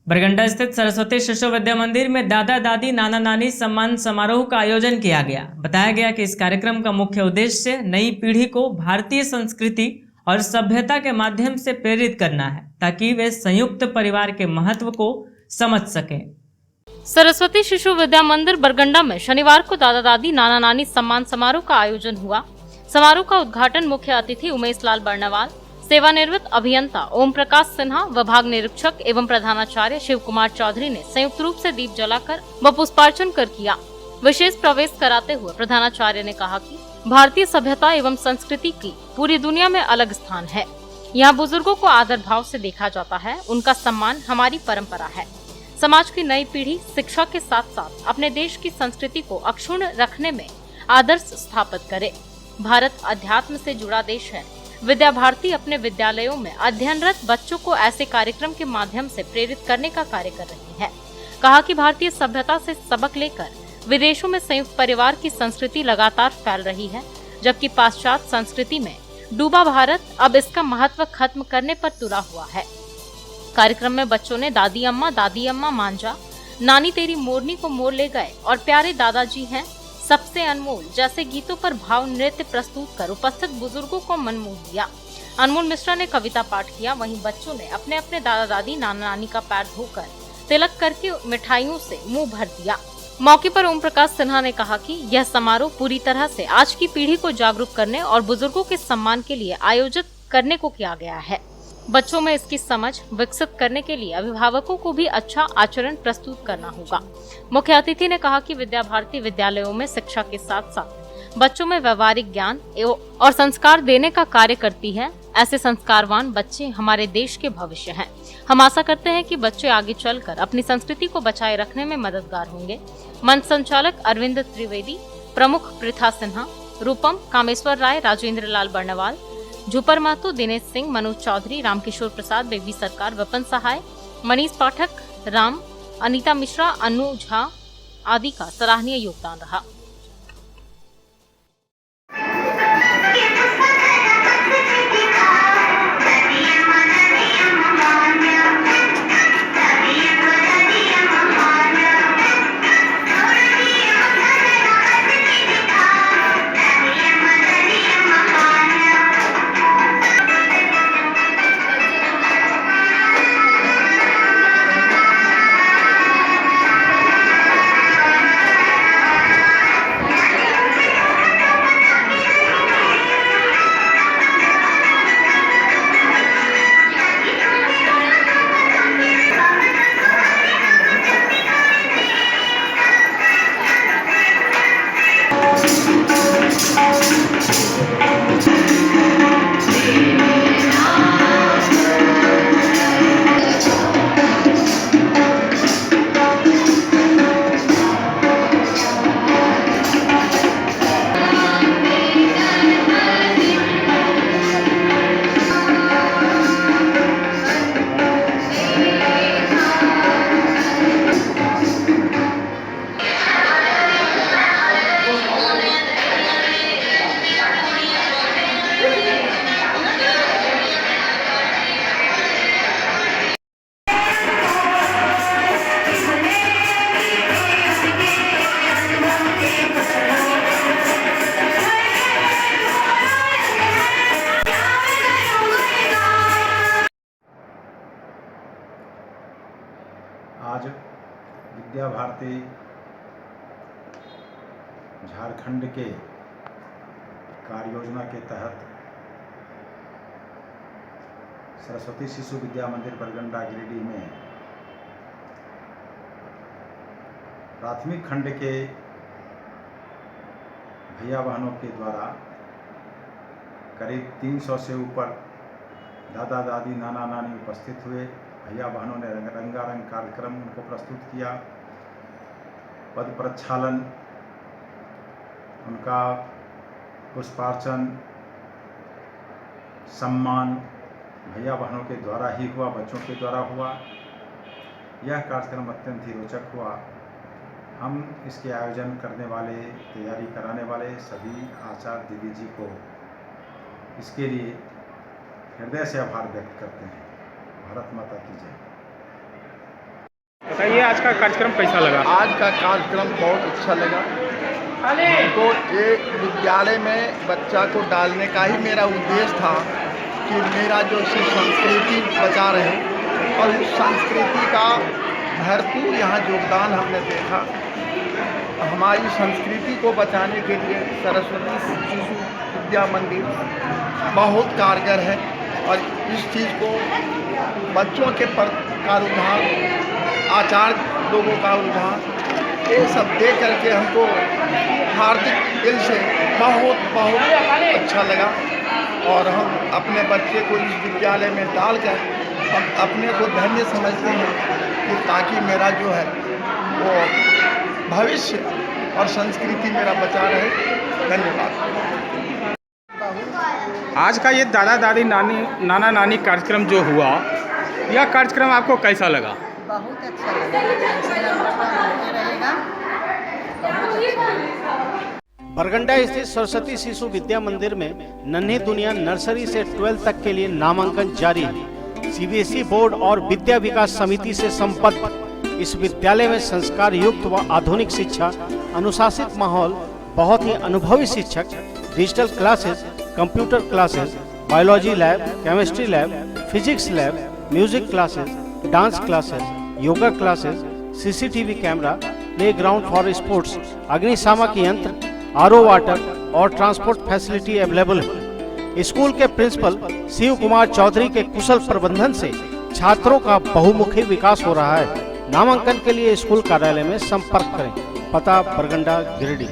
बरगंडा स्थित सरस्वती शिशु विद्या मंदिर में दादा दादी नाना नानी सम्मान समारोह का आयोजन किया गया। बताया गया कि इस कार्यक्रम का मुख्य उद्देश्य नई पीढ़ी को भारतीय संस्कृति और सभ्यता के माध्यम से प्रेरित करना है, ताकि वे संयुक्त परिवार के महत्व को समझ सकें। सरस्वती शिशु विद्या मंदिर बरगंडा में शनिवार को दादा दादी नाना नानी सम्मान समारोह का आयोजन हुआ। समारोह का उद्घाटन मुख्य अतिथि उमेश लाल बर्णवाल, सेवानिवृत्त अभियंता ओम प्रकाश सिन्हा, विभाग निरीक्षक एवं प्रधानाचार्य शिव कुमार चौधरी ने संयुक्त रूप से दीप जलाकर व पुष्पार्चन कर किया। विशेष प्रवेश कराते हुए प्रधानाचार्य ने कहा कि भारतीय सभ्यता एवं संस्कृति की पूरी दुनिया में अलग स्थान है। यहाँ बुजुर्गों को आदर भाव से देखा जाता है, उनका सम्मान हमारी परंपरा है। समाज की नई पीढ़ी शिक्षा के साथ साथ अपने देश की संस्कृति को अक्षुण्ण रखने में आदर्श स्थापित करे। भारत अध्यात्म से जुड़ा देश है। विद्या भारती अपने विद्यालयों में अध्ययनरत बच्चों को ऐसे कार्यक्रम के माध्यम से प्रेरित करने का कार्य कर रही है। कहा कि भारतीय सभ्यता से सबक लेकर विदेशों में संयुक्त परिवार की संस्कृति लगातार फैल रही है, जबकि पाश्चात्य संस्कृति में डूबा भारत अब इसका महत्व खत्म करने पर तुला हुआ है। कार्यक्रम में बच्चों ने दादी अम्मा मांझा, नानी तेरी मोरनी को मोर ले गए और प्यारे दादाजी हैं सबसे अनमोल जैसे गीतों पर भाव नृत्य प्रस्तुत कर उपस्थित बुजुर्गों को मन मोह दिया। अनमोल मिश्रा ने कविता पाठ किया। वहीं बच्चों ने अपने अपने दादा दादी नाना नानी का पैर धोकर तिलक करके मिठाइयों से मुंह भर दिया। मौके पर ओम प्रकाश सिन्हा ने कहा कि यह समारोह पूरी तरह से आज की पीढ़ी को जागरूक करने और बुजुर्गों के सम्मान के लिए आयोजित करने को किया गया है। बच्चों में इसकी समझ विकसित करने के लिए अभिभावकों को भी अच्छा आचरण प्रस्तुत करना होगा। मुख्य अतिथि ने कहा कि विद्या भारती विद्यालयों में शिक्षा के साथ साथ बच्चों में व्यवहारिक ज्ञान और संस्कार देने का कार्य करती है। ऐसे संस्कारवान बच्चे हमारे देश के भविष्य हैं। हम आशा करते हैं कि बच्चे आगे चलकर अपनी संस्कृति को बचाए रखने में मददगार होंगे। मंच संचालक अरविंद त्रिवेदी, प्रमुख पृथा सिन्हा, रूपम, कामेश्वर राय, राजेंद्र लाल बर्णवाल, झुपर महतो, दिनेश सिंह, मनोज चौधरी, रामकिशोर प्रसाद, बेबी सरकार, विपिन सहाय, मनीष पाठक, राम, अनीता मिश्रा, अनु झा आदि का सराहनीय योगदान रहा। विद्या भारती झारखंड के कार्य योजना के तहत सरस्वती शिशु विद्या मंदिर बरगंडा गिरिडीह में प्राथमिक खंड के भैया बहनों के द्वारा करीब 300 से ऊपर दादा दादी नाना नानी उपस्थित हुए। भैया बहनों ने रंगारंग कार्यक्रम उनको प्रस्तुत किया, पद प्रक्षालन, उनका पुष्पार्चन, सम्मान भैया बहनों के द्वारा ही हुआ, बच्चों के द्वारा हुआ। यह कार्यक्रम अत्यंत ही रोचक हुआ। हम इसके आयोजन करने वाले, तैयारी कराने वाले सभी आचार्य दीदी जी को इसके लिए हृदय से आभार व्यक्त करते हैं। भारत माता की जय। बताइए आज का कार्यक्रम कैसा लगा? आज का कार्यक्रम बहुत अच्छा लगा। हमको एक विद्यालय में बच्चा को डालने का ही मेरा उद्देश्य था कि मेरा जो संस्कृति बचा रहे, और उस संस्कृति का भरपूर यहाँ योगदान हमने देखा। हमारी संस्कृति को बचाने के लिए सरस्वती शिशु विद्या मंदिर बहुत कारगर है, और इस चीज़ को बच्चों के का रुझान, आचार्य लोगों का रुझान, ये सब देख करके हमको हार्दिक दिल से बहुत बहुत अच्छा लगा। और हम अपने बच्चे को इस विद्यालय में डालकर हम अपने को धन्य समझते हैं कि ताकि मेरा जो है वो भविष्य और संस्कृति मेरा बचा रहे। धन्यवाद। आज का ये दादा दादी नाना नानी कार्यक्रम जो हुआ, यह कार्यक्रम आपको कैसा लगा? बहुत अच्छा लगा। ऐसे होते रहेगा। बरगंडा स्थित सरस्वती शिशु विद्या मंदिर में नन्ही दुनिया नर्सरी से 12 तक के लिए नामांकन जारी है। सीबीएसई बोर्ड और विद्या विकास समिति से संबद्ध इस विद्यालय में संस्कार युक्त व आधुनिक शिक्षा, अनुशासित माहौल, बहुत ही अनुभवी शिक्षक, digital classes, computer classes, biology lab, chemistry lab, physics lab, music classes, dance classes, yoga classes, CCTV camera, playground for sports, अग्निशामक यंत्र, आरओ वाटर और ट्रांसपोर्ट फैसिलिटी अवेलेबल है। स्कूल के प्रिंसिपल शिव कुमार चौधरी के कुशल प्रबंधन से छात्रों का बहुमुखी विकास हो रहा है। नामांकन के लिए स्कूल कार्यालय में संपर्क करें। पता बरगंडा गिरिडीह।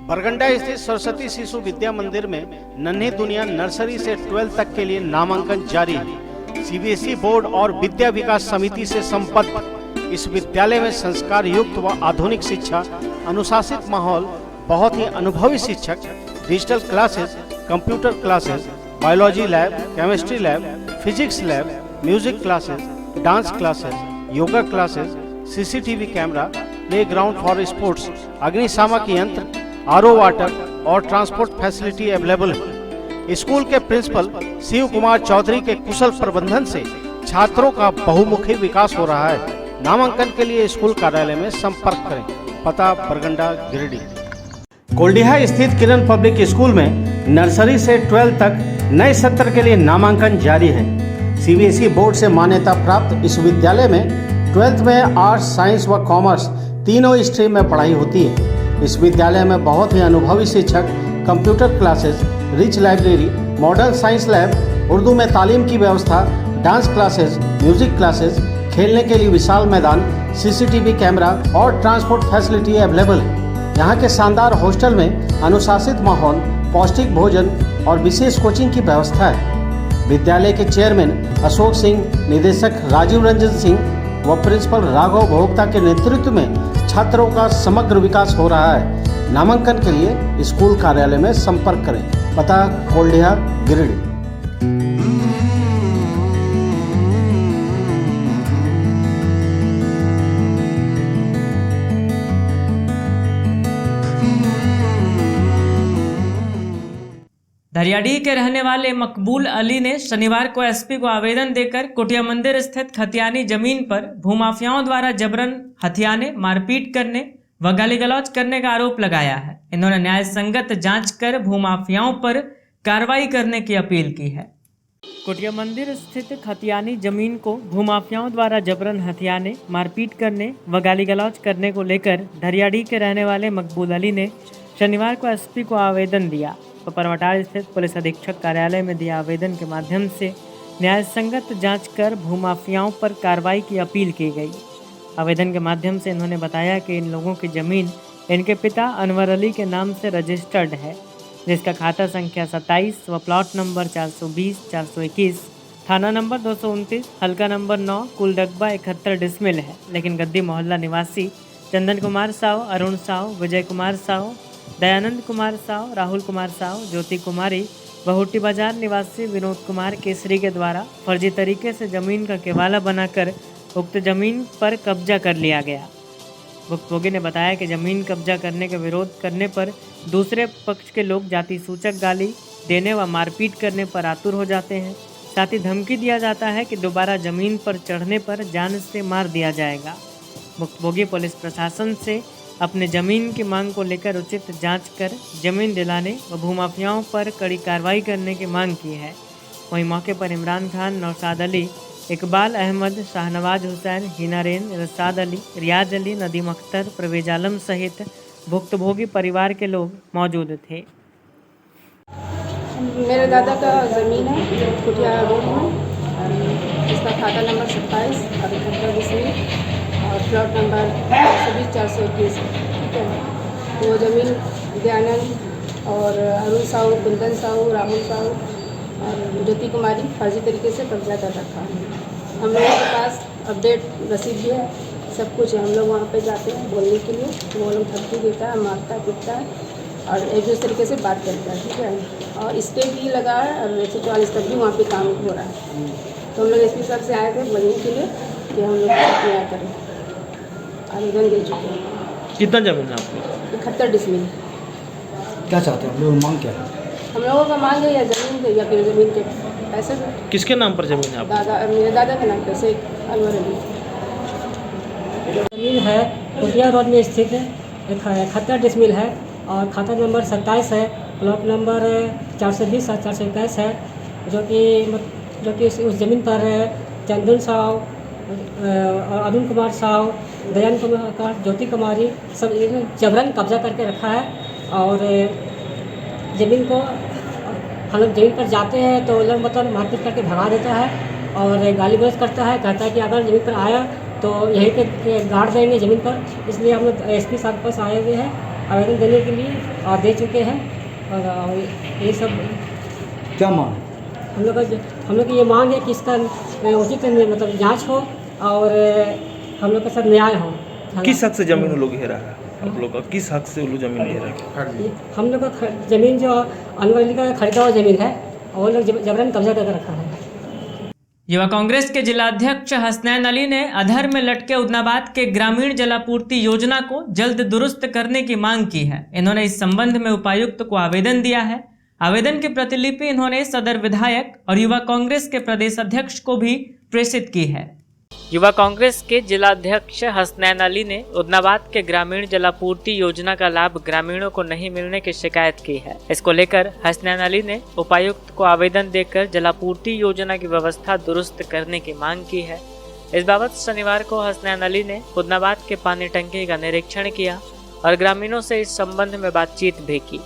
बरगंडा स्थित सरस्वती शिशु विद्या मंदिर में नन्ही दुनिया नर्सरी से 12 तक के लिए नामांकन जारी है। सीबीएसई बोर्ड और विद्या विकास समिति से संबद्ध इस विद्यालय में संस्कार युक्त व आधुनिक शिक्षा, अनुशासित माहौल, बहुत ही अनुभवी शिक्षक, digital classes, computer classes, biology lab, chemistry lab, physics lab, music classes, dance classes, yoga classes, CCTV camera, playground for sports, अग्निशामक यंत्र, आरओ वाटर और ट्रांसपोर्ट फैसिलिटी अवेलेबल है। स्कूल के प्रिंसिपल शिव कुमार चौधरी के कुशल प्रबंधन से छात्रों का बहुमुखी विकास हो रहा है। नामांकन के लिए स्कूल कार्यालय में संपर्क करें। पता बरगंडा गिरिडीह। कोल्डिहा स्थित किरण पब्लिक स्कूल में नर्सरी से 12 तक नए सत्र के लिए नामांकन जारी है। सीबीएसई बोर्ड से मान्यता प्राप्त इस विद्यालय में 12th में आर्ट्स, साइंस व कॉमर्स तीनों स्ट्रीम में पढ़ाई होती है। इस विद्यालय में बहुत ही अनुभवी शिक्षक, computer classes, rich library, modern science lab, Urdu में तालीम की व्यवस्था, डांस क्लासेस, म्यूजिक क्लासेस, खेलने के लिए विशाल मैदान, सीसीटीवी कैमरा और ट्रांसपोर्ट फैसिलिटी अवेलेबल है। यहाँ के शानदार हॉस्टल में अनुशासित माहौल, पौष्टिक भोजन और विशेष कोचिंग की व्यवस्था है। विद्यालय के चेयरमैन अशोक सिंह, निदेशक राजीव रंजन सिंह व प्रिंसिपल राघव भोक्ता के नेतृत्व में छात्रों का समग्र विकास हो रहा है। नामांकन के लिए स्कूल कार्यालय में संपर्क करें। पता कोल्डिहा गिरिडीह। धरियाडीह के रहने वाले मकबूल अली ने शनिवार को एसपी को आवेदन देकर कुटिया मंदिर स्थित खतियानी जमीन पर भूमाफियाओं द्वारा जबरन हथियाने, मारपीट करने व गाली गलौज करने का आरोप लगाया है। इन्होंने न्याय संगत जांच कर भूमाफियाओं पर कार्रवाई करने की अपील की है। कुटिया मंदिर स्थित खतियानी जमीन को भूमाफियाओं द्वारा जबरन हथियाने, मारपीट करने व गाली गलौज करने को लेकर धरियाड़ी के रहने वाले मकबूल अली ने शनिवार को एसपी को आवेदन दिया। तो परवटार स्थित पुलिस अधीक्षक कार्यालय में दिए आवेदन के माध्यम से न्याय संगत जांच कर भूमाफियाओं पर कार्रवाई की अपील की गई। आवेदन के माध्यम से इन्होंने बताया कि इन लोगों की जमीन इनके पिता अनवर अली के नाम से रजिस्टर्ड है, जिसका खाता संख्या 27 व प्लॉट नंबर 420-421, थाना नंबर 229, हल्का नंबर 9, कुल रकबा 71 डिसमिल है। लेकिन गद्दी मोहल्ला निवासी चंदन कुमार साव, अरुण साव, विजय कुमार साव, दयानंद कुमार साव, राहुल कुमार साव, ज्योति कुमारी व हुट्टी बाजार निवासी विनोद कुमार केसरी के द्वारा फर्जी तरीके से जमीन का केवाला बनाकर उक्त जमीन पर कब्जा कर लिया गया। भुक्तभोगी ने बताया कि जमीन कब्जा करने का विरोध करने पर दूसरे पक्ष के लोग जाति सूचक गाली देने व मारपीट करने पर आतुर हो जाते हैं। साथ ही धमकी दिया जाता है कि दोबारा जमीन पर चढ़ने पर जान से मार दिया जाएगा। भुक्तभोगी पुलिस प्रशासन से अपने जमीन की मांग को लेकर उचित जांच कर जमीन दिलाने व भूमाफियाओं पर कड़ी कार्रवाई करने की मांग की है। वहीं मौके पर इमरान खान, नौशाद अली, इकबाल अहमद, शाहनवाज हुसैन, हिनारेन, रसाद अली, रियाज अली, नदीम अख्तर, परवेज आलम सहित भुक्तभोगी परिवार के लोग मौजूद थे। मेरे दादा का ज़मीन है कुटिया रोड में, जिसका खाता नंबर 27 और 71 डिसमिल और प्लॉट नंबर 420-421, ठीक है। वो ज़मीन दयानंद और अरुण साहू, कुंदन साहू, राहुल साहू और ज्योति कुमारी फर्जी तरीके से कब्जा कर रखा है। हम लोगों के पास अपडेट रसीद भी है, सब कुछ है। हम लोग वहाँ पे जाते हैं बोलने के लिए, वो लोग धमकी देता है, मारता पीटता है और एक दूसरे तरीके से बात करता है, ठीक है। और स्टे भी लगा है और 144 तक भी वहाँ पे काम हो रहा है। तो हम लोग एसपी साहब से आए थे बोलने के लिए कि हम लोग न्याय करें, आवेदन दे चुके हैं। कितना जमीन है आपकी? 71 डिसमिल। क्या चाहते हैं हम लोग, मांग क्या है? हम लोगों का मांग है या ज़मीन दे या फिर ज़मीन के पैसे दो। किसके नाम पर जमीन है आपकी? दादा, मेरे दादा के नाम पे से अनवर अली। जमीन है कुटिया रोड में स्थित है, 71 डिसमिल है और खाता नंबर 27 है, प्लॉट नंबर 420 और 421 है, जो कि उस ज़मीन पर चंदन साव और अरुण कुमार साव, दयान कुमार, ज्योति कुमारी सब जबरन कब्जा करके रखा है। और ज़मीन को हम लोग ज़मीन पर जाते हैं तो लोग मतलब मारपीट करके भगा देता है और गाली गलौज करता है, कहता है कि अगर ज़मीन पर आया तो यहीं पे गाड़ देंगे ज़मीन पर। इसलिए हम लोग एसपी साहब के पास आए हुए हैं आवेदन देने के लिए और दे चुके हैं। और ये सब क्या मांग? हम लोग की ये मांग है कि इसका उचित मतलब जांच हो और हम लोग के साथ न्याय हो। किस हक से जमीन लोग घेरा है आप लोग का? किस हक से वो जमीन घेरा है? हम लोग का ज़मीन जो अनवर अली का खरीदा हुआ ज़मीन है वो लोग जबरन कब्जा करके रखा है। युवा कांग्रेस के जिलाध्यक्ष हसनैन अली ने अधर में लटके उदनाबाद के ग्रामीण जलापूर्ति योजना को जल्द दुरुस्त करने की मांग की है। इन्होंने इस संबंध में उपायुक्त को आवेदन दिया है। आवेदन की प्रतिलिपि इन्होंने सदर विधायक और युवा कांग्रेस के प्रदेश अध्यक्ष को भी प्रेषित की है। युवा कांग्रेस के जिलाध्यक्ष हसनैन अली ने उदनाबाद के ग्रामीण जलापूर्ति योजना का लाभ ग्रामीणों को नहीं मिलने की शिकायत की है। इसको लेकर हसनैन अली ने उपायुक्त को आवेदन देकर जलापूर्ति योजना की व्यवस्था दुरुस्त करने की मांग की है। इस बाबत शनिवार को हसनैन अली ने उदनाबाद के पानी टंकी का निरीक्षण किया और ग्रामीणों से इस संबंध में बातचीत भी की।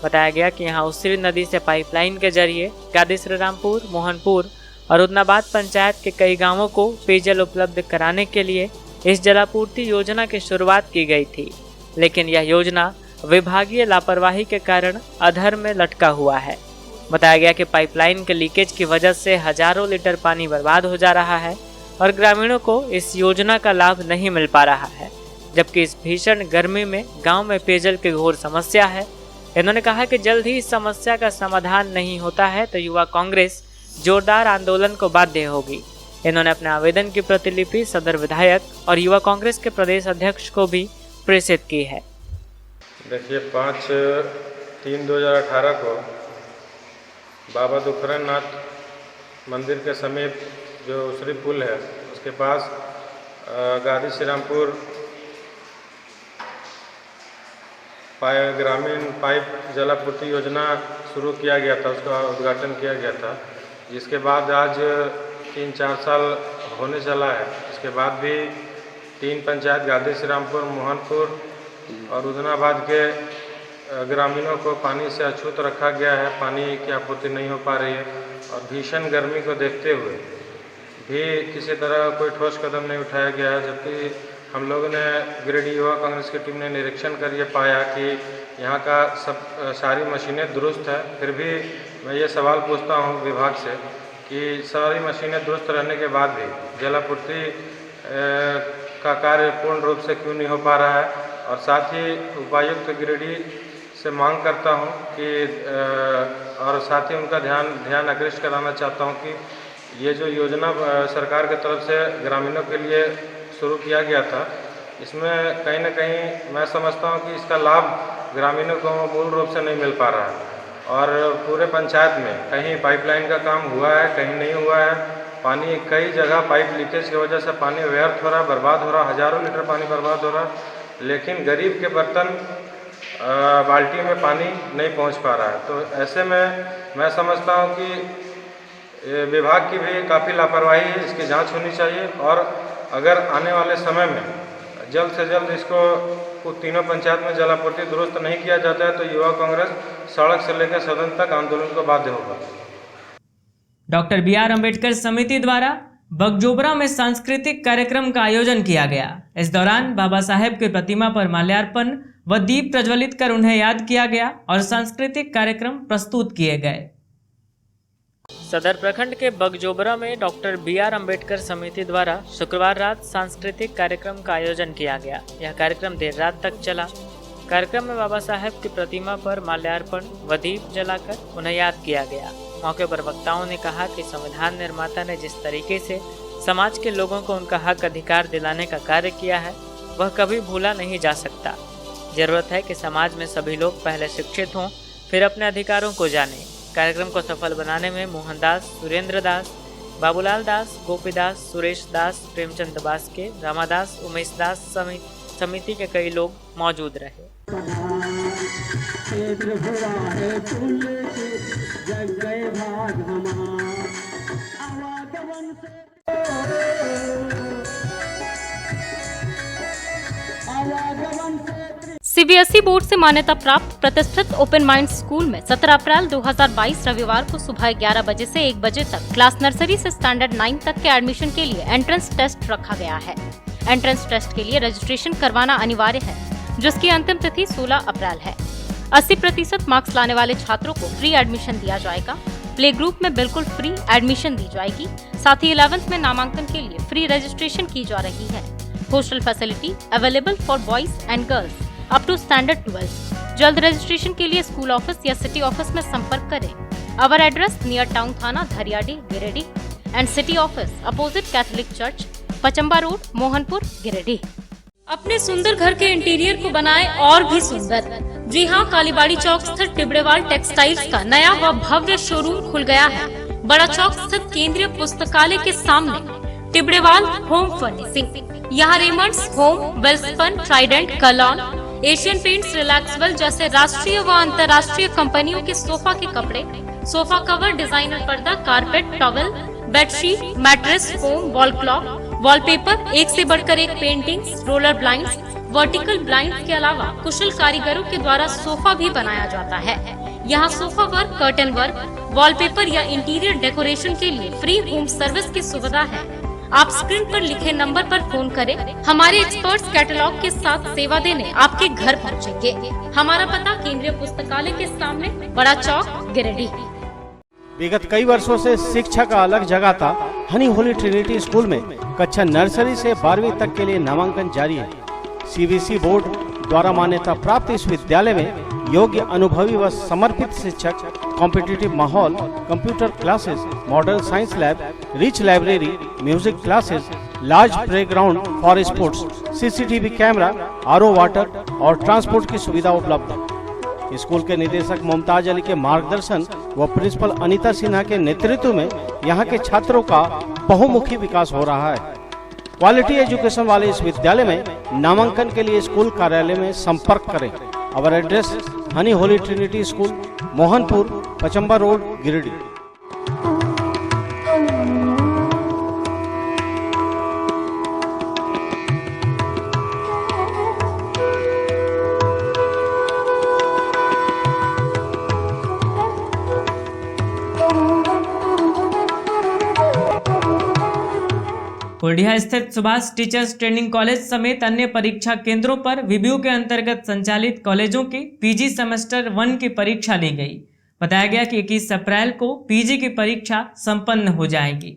बताया गया कि यहाँ उसिरी नदी से पाइपलाइन के जरिए गादी श्रीरामपुर, मोहनपुर और उदनाबाद पंचायत के कई गांवों को पेयजल उपलब्ध कराने के लिए इस जलापूर्ति योजना की शुरुआत की गई थी, लेकिन यह योजना विभागीय लापरवाही के कारण अधर में लटका हुआ है। बताया गया कि पाइपलाइन के लीकेज की वजह से हजारों लीटर पानी बर्बाद हो जा रहा है और ग्रामीणों को इस योजना का लाभ नहीं मिल पा रहा है, जबकि इस भीषण गर्मी में गाँव में पेयजल की घोर समस्या है। इन्होंने कहा कि जल्द ही इस समस्या का समाधान नहीं होता है तो युवा कांग्रेस जोरदार आंदोलन को बाध्य होगी। इन्होंने अपने आवेदन की प्रतिलिपि सदर विधायक और युवा कांग्रेस के प्रदेश अध्यक्ष को भी प्रेषित की है। देखिए 5/3/2018 को बाबा दुखरनाथ मंदिर के समीप जो उसरी पुल है उसके पास गादी श्रीरामपुर ग्रामीण पाइप जलापूर्ति योजना शुरू किया गया था, उसका उद्घाटन किया गया था। जिसके बाद आज 3-4 साल होने चला है। इसके बाद भी 3 पंचायत गादी श्रीरामपुर, मोहनपुर और उदनाबाद के ग्रामीणों को पानी से अछूत रखा गया है। पानी की आपूर्ति नहीं हो पा रही है और भीषण गर्मी को देखते हुए भी किसी तरह कोई ठोस कदम नहीं उठाया गया है। जबकि हम लोगों ने गिरिडीह युवा कांग्रेस की टीम ने निरीक्षण कर ये पाया कि यहाँ का सारी मशीनें दुरुस्त है। फिर भी मैं ये सवाल पूछता हूँ विभाग से कि सारी मशीनें दुरुस्त रहने के बाद भी जलापूर्ति का कार्य पूर्ण रूप से क्यों नहीं हो पा रहा है। और साथ ही उपायुक्त गिरिडीह से मांग करता हूँ कि और साथ ही उनका ध्यान आकृष्ट कराना चाहता हूँ कि ये जो योजना सरकार की तरफ से ग्रामीणों के लिए शुरू किया गया था, इसमें कहीं ना कहीं मैं समझता हूँ कि इसका लाभ ग्रामीणों को मूल रूप से नहीं मिल पा रहा है। और पूरे पंचायत में कहीं पाइपलाइन का काम हुआ है, कहीं नहीं हुआ है। पानी कई जगह पाइप लीकेज की वजह से पानी व्यर्थ हो रहा, बर्बाद हो रहा, हज़ारों लीटर पानी बर्बाद हो रहा, लेकिन गरीब के बर्तन बाल्टी में पानी नहीं पहुंच पा रहा है। तो ऐसे में मैं समझता हूं कि विभाग की भी काफ़ी लापरवाही है, इसकी जांच होनी चाहिए। और अगर आने वाले समय में जल्द से जल्द इसको तीनों पंचायत में जलापूर्ति दुरुस्त नहीं किया जाता है तो युवा कांग्रेस सड़क से लेकर सदन तक आंदोलन को बाध्य होगा। डॉक्टर BR अम्बेडकर समिति द्वारा बगजोबरा में सांस्कृतिक कार्यक्रम का आयोजन किया गया। इस दौरान बाबा साहेब की प्रतिमा पर माल्यार्पण व दीप प्रज्वलित कर उन्हें याद किया गया और सांस्कृतिक कार्यक्रम प्रस्तुत किए गए। सदर प्रखंड के बगजोबरा में डॉक्टर BR अम्बेडकर समिति द्वारा शुक्रवार रात सांस्कृतिक कार्यक्रम का आयोजन किया गया। यह कार्यक्रम देर रात तक चला। कार्यक्रम में बाबा साहेब की प्रतिमा पर माल्यार्पण व दीप जलाकर उन्हें याद किया गया। मौके पर वक्ताओं ने कहा कि संविधान निर्माता ने जिस तरीके से समाज के लोगों को उनका हक अधिकार दिलाने का कार्य किया है वह कभी भूला नहीं जा सकता। जरूरत है कि समाज में सभी लोग पहले शिक्षित हों, फिर अपने अधिकारों को जानें। कार्यक्रम को सफल बनाने में मोहन दास, सुरेंद्र दास, बाबूलाल दास, गोपी दास, सुरेश दास, प्रेमचंद बास्के, रामादास, उमेश दास समिति के कई लोग मौजूद रहे। CBSE बोर्ड से मान्यता प्राप्त प्रतिष्ठित ओपन माइंड स्कूल में 17 अप्रैल 2022 रविवार को सुबह 11 बजे से 1 बजे तक क्लास नर्सरी से स्टैंडर्ड 9 तक के एडमिशन के लिए एंट्रेंस टेस्ट रखा गया है। एंट्रेंस टेस्ट के लिए रजिस्ट्रेशन करवाना अनिवार्य है, जिसकी अंतिम तिथि 16 अप्रैल है। 80% मार्क्स लाने वाले छात्रों को फ्री एडमिशन दिया जाएगा। प्ले ग्रुप में बिल्कुल फ्री एडमिशन दी जाएगी। साथ ही 11th में नामांकन के लिए फ्री रजिस्ट्रेशन की जा रही है। Hostel facility available for boys and girls up to standard 12। जल्द रजिस्ट्रेशन के लिए स्कूल ऑफिस या सिटी ऑफिस में संपर्क करें। आवर एड्रेस नियर टाउन थाना Dhariyadi Giridih and city office opposite Catholic church, Pachamba road, Mohanpur, Giridih. अपने सुंदर घर के इंटीरियर को बनाएं और भी सुंदर। जी हाँ, कालीबाड़ी चौक स्थित टिबड़ेवाल टेक्सटाइल्स का नया व भव्य शोरूम खुल गया है। बड़ा चौक स्थित केंद्रीय पुस्तकालय के सामने टिबड़ेवाल होम फर्निशिंग। यहाँ रेमंड्स होम, वेल्सपन, ट्राइडेंट, कलॉन, एशियन पेंट्स, रिलैक्सवेल जैसे राष्ट्रीय व अंतर्राष्ट्रीय कंपनियों के सोफा के कपड़े, सोफा कवर, डिजाइनर पर्दा, carpet, towel, bedsheet, mattress, foam, wall clock, wallpaper, एक से बढ़कर एक paintings, roller blinds, vertical blind के अलावा कुशल कारीगरों के द्वारा सोफा भी बनाया जाता है। यहाँ sofa work, curtain work, wallpaper या इंटीरियर डेकोरेशन के लिए फ्री होम सर्विस की सुविधा है। आप स्क्रीन पर लिखे नंबर पर फोन करें। हमारे एक्सपर्ट्स कैटलॉग के साथ सेवा देने आपके घर पहुंचेंगे। हमारा पता केंद्रीय पुस्तकालय के सामने, बड़ा चौक, गिरिडीह। विगत कई वर्षों से शिक्षा का अलग जगह था। हनी होली ट्रिनिटी स्कूल में कक्षा नर्सरी से 12वीं तक के लिए नामांकन जारी है। CBSE बोर्ड द्वारा मान्यता प्राप्त इस विद्यालय में योग्य, अनुभवी व समर्पित शिक्षक, कॉम्पिटिटिव माहौल, computer classes, modern science lab, rich library, music classes, large playground for sports, CCTV camera, RO water और ट्रांसपोर्ट की सुविधा उपलब्ध है। स्कूल के निदेशक मुमताज अली के मार्गदर्शन व प्रिंसिपल अनीता सिन्हा के नेतृत्व में यहाँ के छात्रों का बहुमुखी विकास हो रहा है। क्वालिटी एजुकेशन वाले इस विद्यालय में नामांकन के लिए स्कूल कार्यालय में संपर्क करें। Our address Honey Holy Trinity School, Mohanpur, Pachamba road, Giridih. Koldiha स्थित सुभाष टीचर्स ट्रेनिंग कॉलेज समेत अन्य परीक्षा केंद्रों पर विव्यू के अंतर्गत संचालित कॉलेजों की पीजी सेमेस्टर 1 की परीक्षा ली गई। बताया गया कि 21 अप्रैल को पीजी की परीक्षा संपन्न हो जाएगी।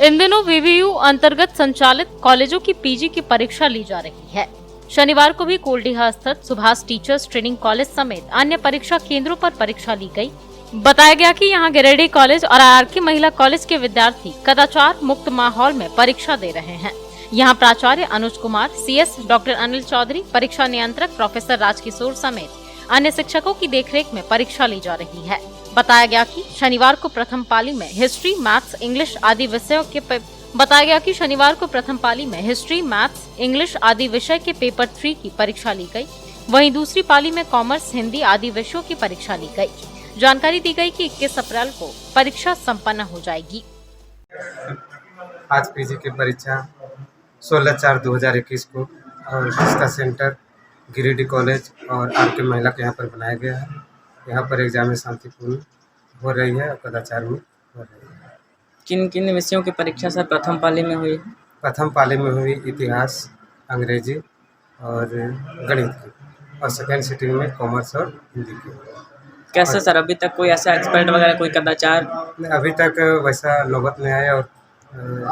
इन दिनों वीवीयू अंतर्गत संचालित कॉलेजों की पीजी की परीक्षा ली जा रही है। शनिवार को भी कोल्डिहा स्थित सुभाष टीचर्स ट्रेनिंग कॉलेज समेत अन्य परीक्षा केंद्रों पर परीक्षा ली गई। बताया गया कि यहां गिरिडीह कॉलेज और आरके महिला कॉलेज के विद्यार्थी कदाचार मुक्त माहौल में परीक्षा दे रहे हैं। यहां प्राचार्य अनुज कुमार, सीएस डॉक्टर अनिल चौधरी, परीक्षा नियंत्रक प्रोफेसर राजकिशोर समेत अन्य शिक्षकों की देखरेख में परीक्षा ली जा रही है। बताया गया कि शनिवार को प्रथम पाली में हिस्ट्री, मैथ्स, इंग्लिश आदि विषयों के पेपर 3 की परीक्षा ली गई। वहीं दूसरी पाली में कॉमर्स, हिंदी आदि विषयों की परीक्षा ली गई। जानकारी दी गई कि 21 अप्रैल को परीक्षा संपन्न हो जाएगी। आज पीजी की परीक्षा 16/4/2021 को और इसका सेंटर गिरिडीह कॉलेज और आरके महिला के यहाँ पर बनाया गया है। यहाँ पर एग्जाम शांतिपूर्ण हो रही है और कदाचार में हो रही है। किन किन विषयों की परीक्षा सर प्रथम पाली में हुई? प्रथम पाली में हुई इतिहास, अंग्रेजी और गणित की, और सेकेंड सिटिंग में कॉमर्स और हिंदी की। कैसे सर, अभी तक कोई ऐसा एक्सपर्ट वगैरह कोई कदाचार? अभी तक वैसा नौबत नहीं आया और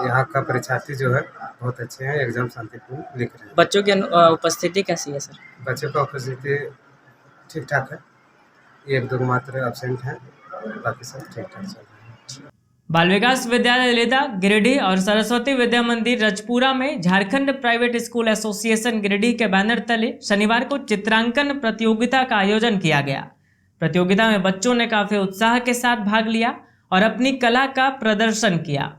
यहाँ का परीक्षार्थी जो है बहुत अच्छे हैं, एग्जाम शांतिपूर्ण लिख रहे हैं। बच्चों की उपस्थिति कैसी है सर? बच्चों का उपस्थिति ठीक ठाक है, 1-2 मात्र एब्सेंट हैं, बाकी सब ठीक ठाक चल रहा है। बाल विकास विद्यालय लेदा गिरिडीह और सरस्वती विद्या मंदिर रजपुरा में Jharkhand private school association Giridih के बैनर तले शनिवार को चित्रांकन प्रतियोगिता का आयोजन किया गया। प्रतियोगिता में बच्चों ने काफी उत्साह के साथ भाग लिया और अपनी कला का प्रदर्शन किया।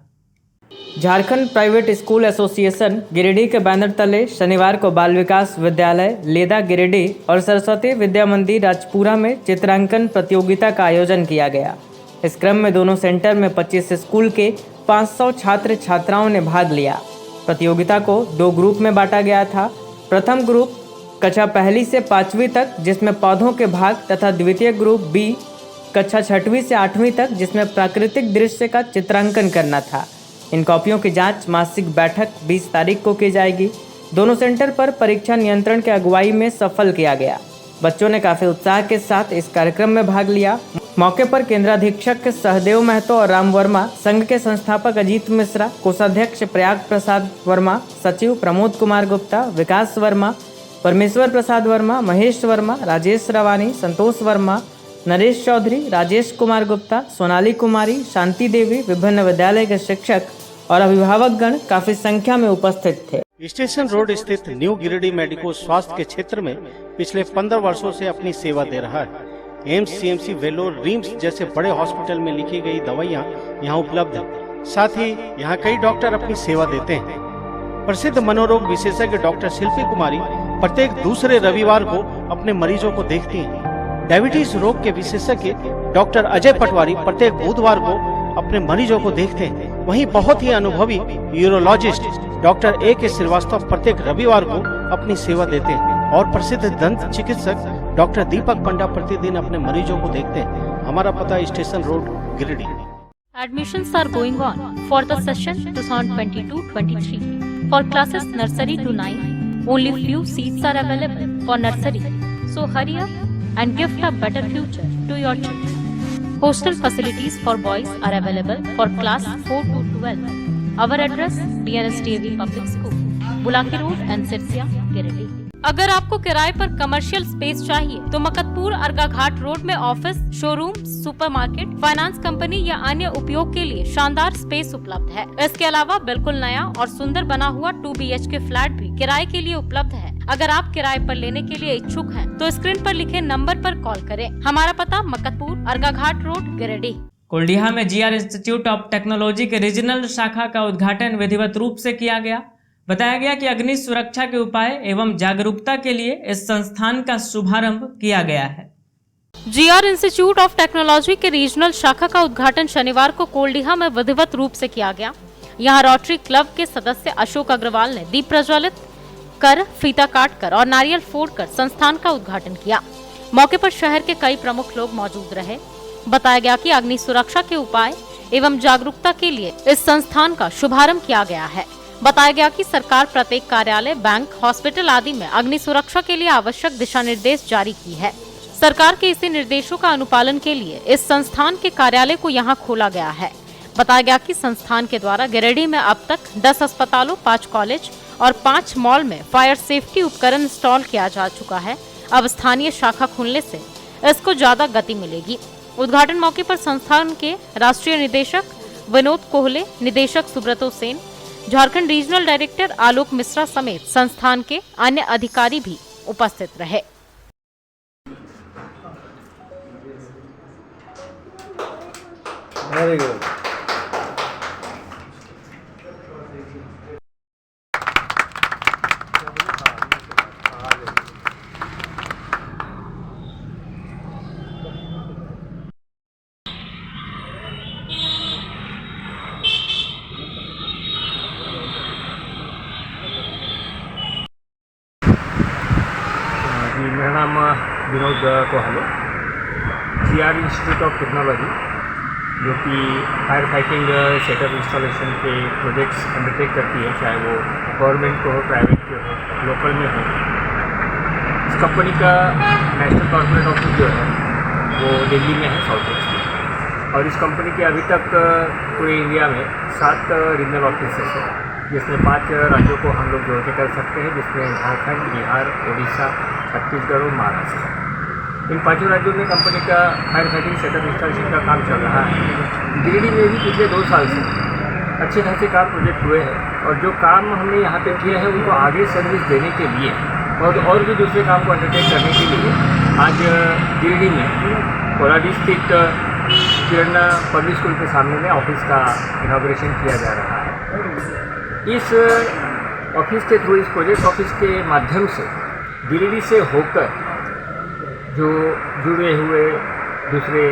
Jharkhand private school association Giridih के बैनर तले शनिवार को बाल विकास विद्यालय लेदा गिरिडीह और सरस्वती विद्या मंदिर राजपुरा में चित्रांकन प्रतियोगिता का आयोजन किया गया। इस क्रम में दोनों सेंटर में 25 स्कूल के 500 छात्र छात्राओं ने भाग लिया। प्रतियोगिता को 2 ग्रुप में बांटा गया था। प्रथम ग्रुप कक्षा 1 से 5वीं तक जिसमें पौधों के भाग तथा द्वितीय ग्रुप बी कक्षा 6वीं से 8वीं तक जिसमें प्राकृतिक दृश्य का चित्रांकन करना था। इन कॉपियों की जांच मासिक बैठक 20 तारीख को की जाएगी। दोनों सेंटर पर परीक्षा नियंत्रण के अगुवाई में सफल किया गया। बच्चों ने काफी उत्साह के साथ इस कार्यक्रम में भाग लिया। मौके पर केंद्राधीक्षक सहदेव महतो और राम वर्मा, संघ के संस्थापक अजीत मिश्रा, कोषाध्यक्ष प्रयाग प्रसाद वर्मा, सचिव प्रमोद कुमार गुप्ता, विकास वर्मा, परमेश्वर प्रसाद वर्मा, महेश वर्मा, राजेश रवानी, संतोष वर्मा, नरेश चौधरी, राजेश कुमार गुप्ता, सोनाली कुमारी, शांति देवी, विभिन्न विद्यालय के शिक्षक और अभिभावकगण काफी संख्या में उपस्थित थे। स्टेशन रोड स्थित न्यू गिरिडीह मेडिको स्वास्थ्य के क्षेत्र में पिछले 15 वर्षों से अपनी सेवा दे रहा है। एम्स, सीएमसी, वेलोर, रिम्स जैसे बड़े हॉस्पिटल में लिखी गई दवाइयाँ यहाँ उपलब्ध है। साथ ही यहाँ कई डॉक्टर अपनी सेवा देते हैं। प्रसिद्ध मनोरोग विशेषज्ञ डॉक्टर शिल्पी कुमारी प्रत्येक दूसरे रविवार को अपने मरीजों को देखती हैं। डायबिटीज रोग के विशेषज्ञ डॉक्टर अजय पटवारी प्रत्येक बुधवार को अपने मरीजों को देखते हैं। वहीं बहुत ही अनुभवी यूरोलॉजिस्ट डॉक्टर A.K. श्रीवास्तव प्रत्येक रविवार को अपनी सेवा देते हैं और प्रसिद्ध दंत चिकित्सक डॉक्टर दीपक पंडा प्रतिदिन अपने मरीजों को देखते हैं। हमारा पता station road Giridih. Admissions are going on for the session 2022-23 for classes nursery to 9. Only few seats are available for nursery, so hurry up and give a better future to your children. Hostel facilities for boys are available for class 4 to 12. Our address DNSTV Public School, Bulaki road and Sirsiya, Giridih. अगर आपको किराए पर commercial space चाहिए तो Makatpur Arga Ghat road में office, showroom, supermarket, finance company या अन्य उपयोग के लिए शानदार स्पेस उपलब्ध है। इसके अलावा बिल्कुल नया और सुंदर बना हुआ 2 BHK फ्लैट भी किराए के लिए उपलब्ध है। अगर आप किराए पर लेने के लिए इच्छुक हैं, तो स्क्रीन पर लिखे नंबर पर कॉल करें। हमारा पता मकतपुर अर्गा घाट रोड, गिरिडीह। कोल्डिहा में GR इंस्टीट्यूट ऑफ टेक्नोलॉजी के रीजनल शाखा का उद्घाटन विधिवत रूप से किया गया। बताया गया कि अग्नि सुरक्षा के उपाय एवं जागरूकता के लिए इस संस्थान का शुभारंभ किया गया है। GR इंस्टीट्यूट ऑफ टेक्नोलॉजी के रीजनल शाखा का उद्घाटन शनिवार को कोल्डिहा में विधिवत रूप से किया गया। यहां रोटरी क्लब के सदस्य अशोक अग्रवाल ने दीप प्रज्वलित कर, फीता काटकर और नारियल फोड़कर संस्थान का उद्घाटन किया। मौके पर शहर के कई प्रमुख लोग मौजूद रहे। बताया गया कि अग्नि सुरक्षा के उपाय एवं जागरूकता के लिए इस संस्थान का शुभारंभ किया गया है। बताया गया कि सरकार प्रत्येक कार्यालय, बैंक, हॉस्पिटल आदि में अग्नि सुरक्षा के लिए आवश्यक दिशा निर्देश जारी की है। सरकार के इसी निर्देशों का अनुपालन के लिए इस संस्थान के कार्यालय को यहां खोला गया है। बताया गया कि संस्थान के द्वारा गिरिडीह में अब तक 10 अस्पतालों, 5 कॉलेज और 5 मॉल में फायर सेफ्टी उपकरण इंस्टॉल किया जा चुका है। अब स्थानीय शाखा खुलने से इसको ज्यादा गति मिलेगी। उद्घाटन मौके पर संस्थान के राष्ट्रीय निदेशक विनोद कोहले, निदेशक सुब्रतो सेन, झारखंड रीजनल डायरेक्टर आलोक मिश्रा समेत संस्थान के अन्य अधिकारी भी उपस्थित रहे। Very good. मेरा नाम विनोद कोहले, GR इंस्टीट्यूट ऑफ टेक्नोलॉजी, जो कि फायर फाइटिंग सेटअप इंस्टॉलेशन के प्रोजेक्ट्स अंडरटेक करती है, चाहे वो गवर्नमेंट को हो, प्राइवेट को हो, लोकल में हो। इस कंपनी का नेशनल कॉर्पोरेट ऑफिस जो है वो दिल्ली में है, साउथ ईस्ट में। और इस कंपनी के अभी तक पूरे इंडिया में 7 रीजनल ऑफिस है, जिसमें 5 राज्यों को हम लोग जोड़ के कर सकते हैं, जिसमें झारखंड, बिहार, उड़ीसा, छत्तीसगढ़ और महाराष्ट्र। इन 5 राज्यों में कंपनी का फायर फाइटिंग सेटअप इंस्टॉलेशन का काम चल रहा है। गिरिडीह में भी पिछले 2 साल से अच्छे खासे काम प्रोजेक्ट हुए हैं, और जो काम हमने यहाँ पे किए हैं उनको आगे सर्विस देने के लिए और भी दूसरे काम को अंडरटेक करने के लिए आज गिरिडीह में कोलाडी स्थित किरण पब्लिक स्कूल के सामने में ऑफिस का इनॉग्रेशन किया जा रहा है। इस ऑफिस के थ्रू, इस प्रोजेक्ट ऑफिस के माध्यम से गिरिडीह से होकर जो जुड़े हुए दूसरे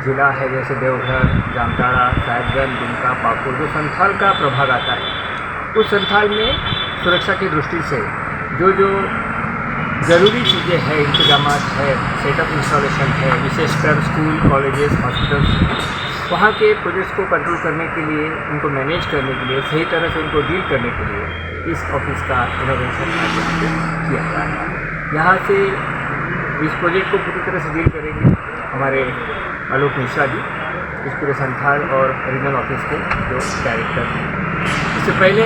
ज़िला है, जैसे देवघर, जामताड़ा, साहेबगंज, दुमका, पाकुड़, जो संथाल का प्रभाग आता है, उस संथाल में सुरक्षा की दृष्टि से जो ज़रूरी चीज़ें हैं, इंतजाम है, सेटअप इंस्टॉलेशन है, विशेषकर स्कूल, कॉलेजेस, हॉस्पिटल्स, वहाँ के प्रोजेक्ट्स को कंट्रोल करने के लिए, उनको मैनेज करने के लिए, सही तरह से उनको डील करने के लिए इस ऑफिस का इनोवेशन किया जा रहा है। यहाँ से इस प्रोजेक्ट को पूरी तरह से डील करेंगे हमारे आलोक मिश्रा जी, इस पूरे संथाल और रीजनल ऑफिस के जो डायरेक्टर हैं। इससे पहले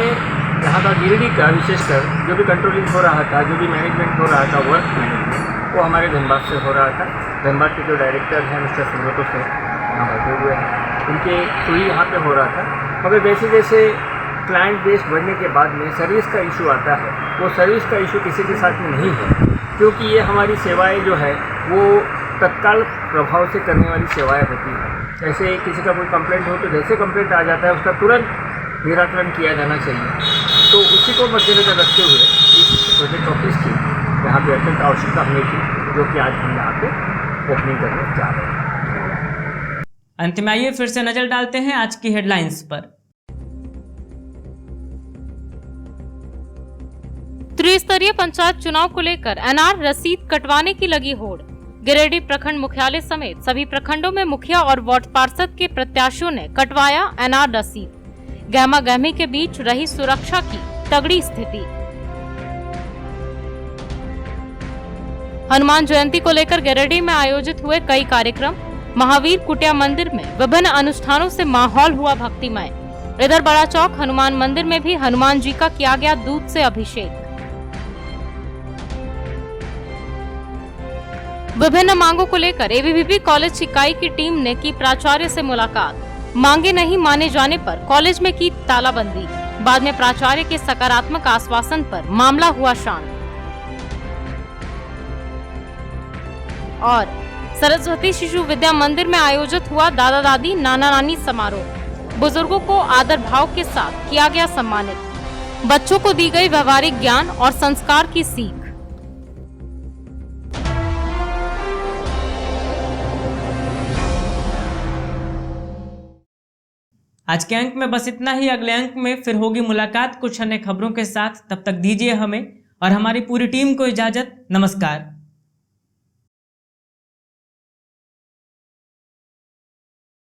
यहाँ का गिरिडीह का विशेषकर जो भी कंट्रोलिंग हो रहा था, जो भी मैनेजमेंट हो रहा था, वर्क मैनेजमेंट, वो हमारे धनबाद से हो रहा था। धनबाद के जो डायरेक्टर हैं मिस्टर सुब्रतो से यहाँ बैठे हुए हैं, उनके थ्रू ही यहाँ पे हो रहा था। मगर जैसे जैसे क्लाइंट बेस बढ़ने के बाद में सर्विस का इशू आता है, वो सर्विस का इशू किसी के साथ में नहीं है, क्योंकि ये हमारी सेवाएं जो है वो तत्काल प्रभाव से करने वाली सेवाएं होती हैं। जैसे किसी का कोई कंप्लेंट हो तो जैसे कंप्लेंट आ जाता है उसका तुरंत निराकरण किया जाना चाहिए। तो उसी को मद्देनजर रखते हुए इस प्रोजेक्ट ऑफिस की यहाँ पे अत्यंत आवश्यकता हुई थी, जो कि आज हम यहाँ पे ओपनिंग करने जा रहे हैं। अंत में आइए फिर से नजर डालते हैं आज की हेडलाइंस पर। त्रिस्तरीय पंचायत चुनाव को लेकर एनआर रसीद कटवाने की लगी होड़। गिरिडीह प्रखंड मुख्यालय समेत सभी प्रखंडों में मुखिया और वार्ड पार्षद के प्रत्याशियों ने कटवाया एनआर रसीद। गहमा गहमी के बीच रही सुरक्षा की तगड़ी स्थिति। हनुमान जयंती को लेकर गिरिडीह में आयोजित हुए कई कार्यक्रम। महावीर कुटिया मंदिर में विभिन्न अनुष्ठानों से माहौल हुआ भक्तिमय। इधर बड़ा चौक हनुमान मंदिर में भी हनुमान जी का किया गया दूध से अभिषेक। विभिन्न मांगों को लेकर एबीवीपी कॉलेज इकाई की टीम ने की प्राचार्य से मुलाकात। मांगे नहीं माने जाने पर कॉलेज में की तालाबंदी। बाद में प्राचार्य के सकारात्मक आश्वासन पर मामला हुआ शांत। और सरस्वती शिशु विद्या मंदिर में आयोजित हुआ दादा दादी नाना नानी समारोह। बुजुर्गों को आदर भाव के साथ किया गया सम्मानित। बच्चों को दी गई व्यवहारिक ज्ञान और संस्कार की सीख। आज के अंक में बस इतना ही। अगले अंक में फिर होगी मुलाकात कुछ अन्य खबरों के साथ। तब तक दीजिए हमें और हमारी पूरी टीम को इजाजत। नमस्कार।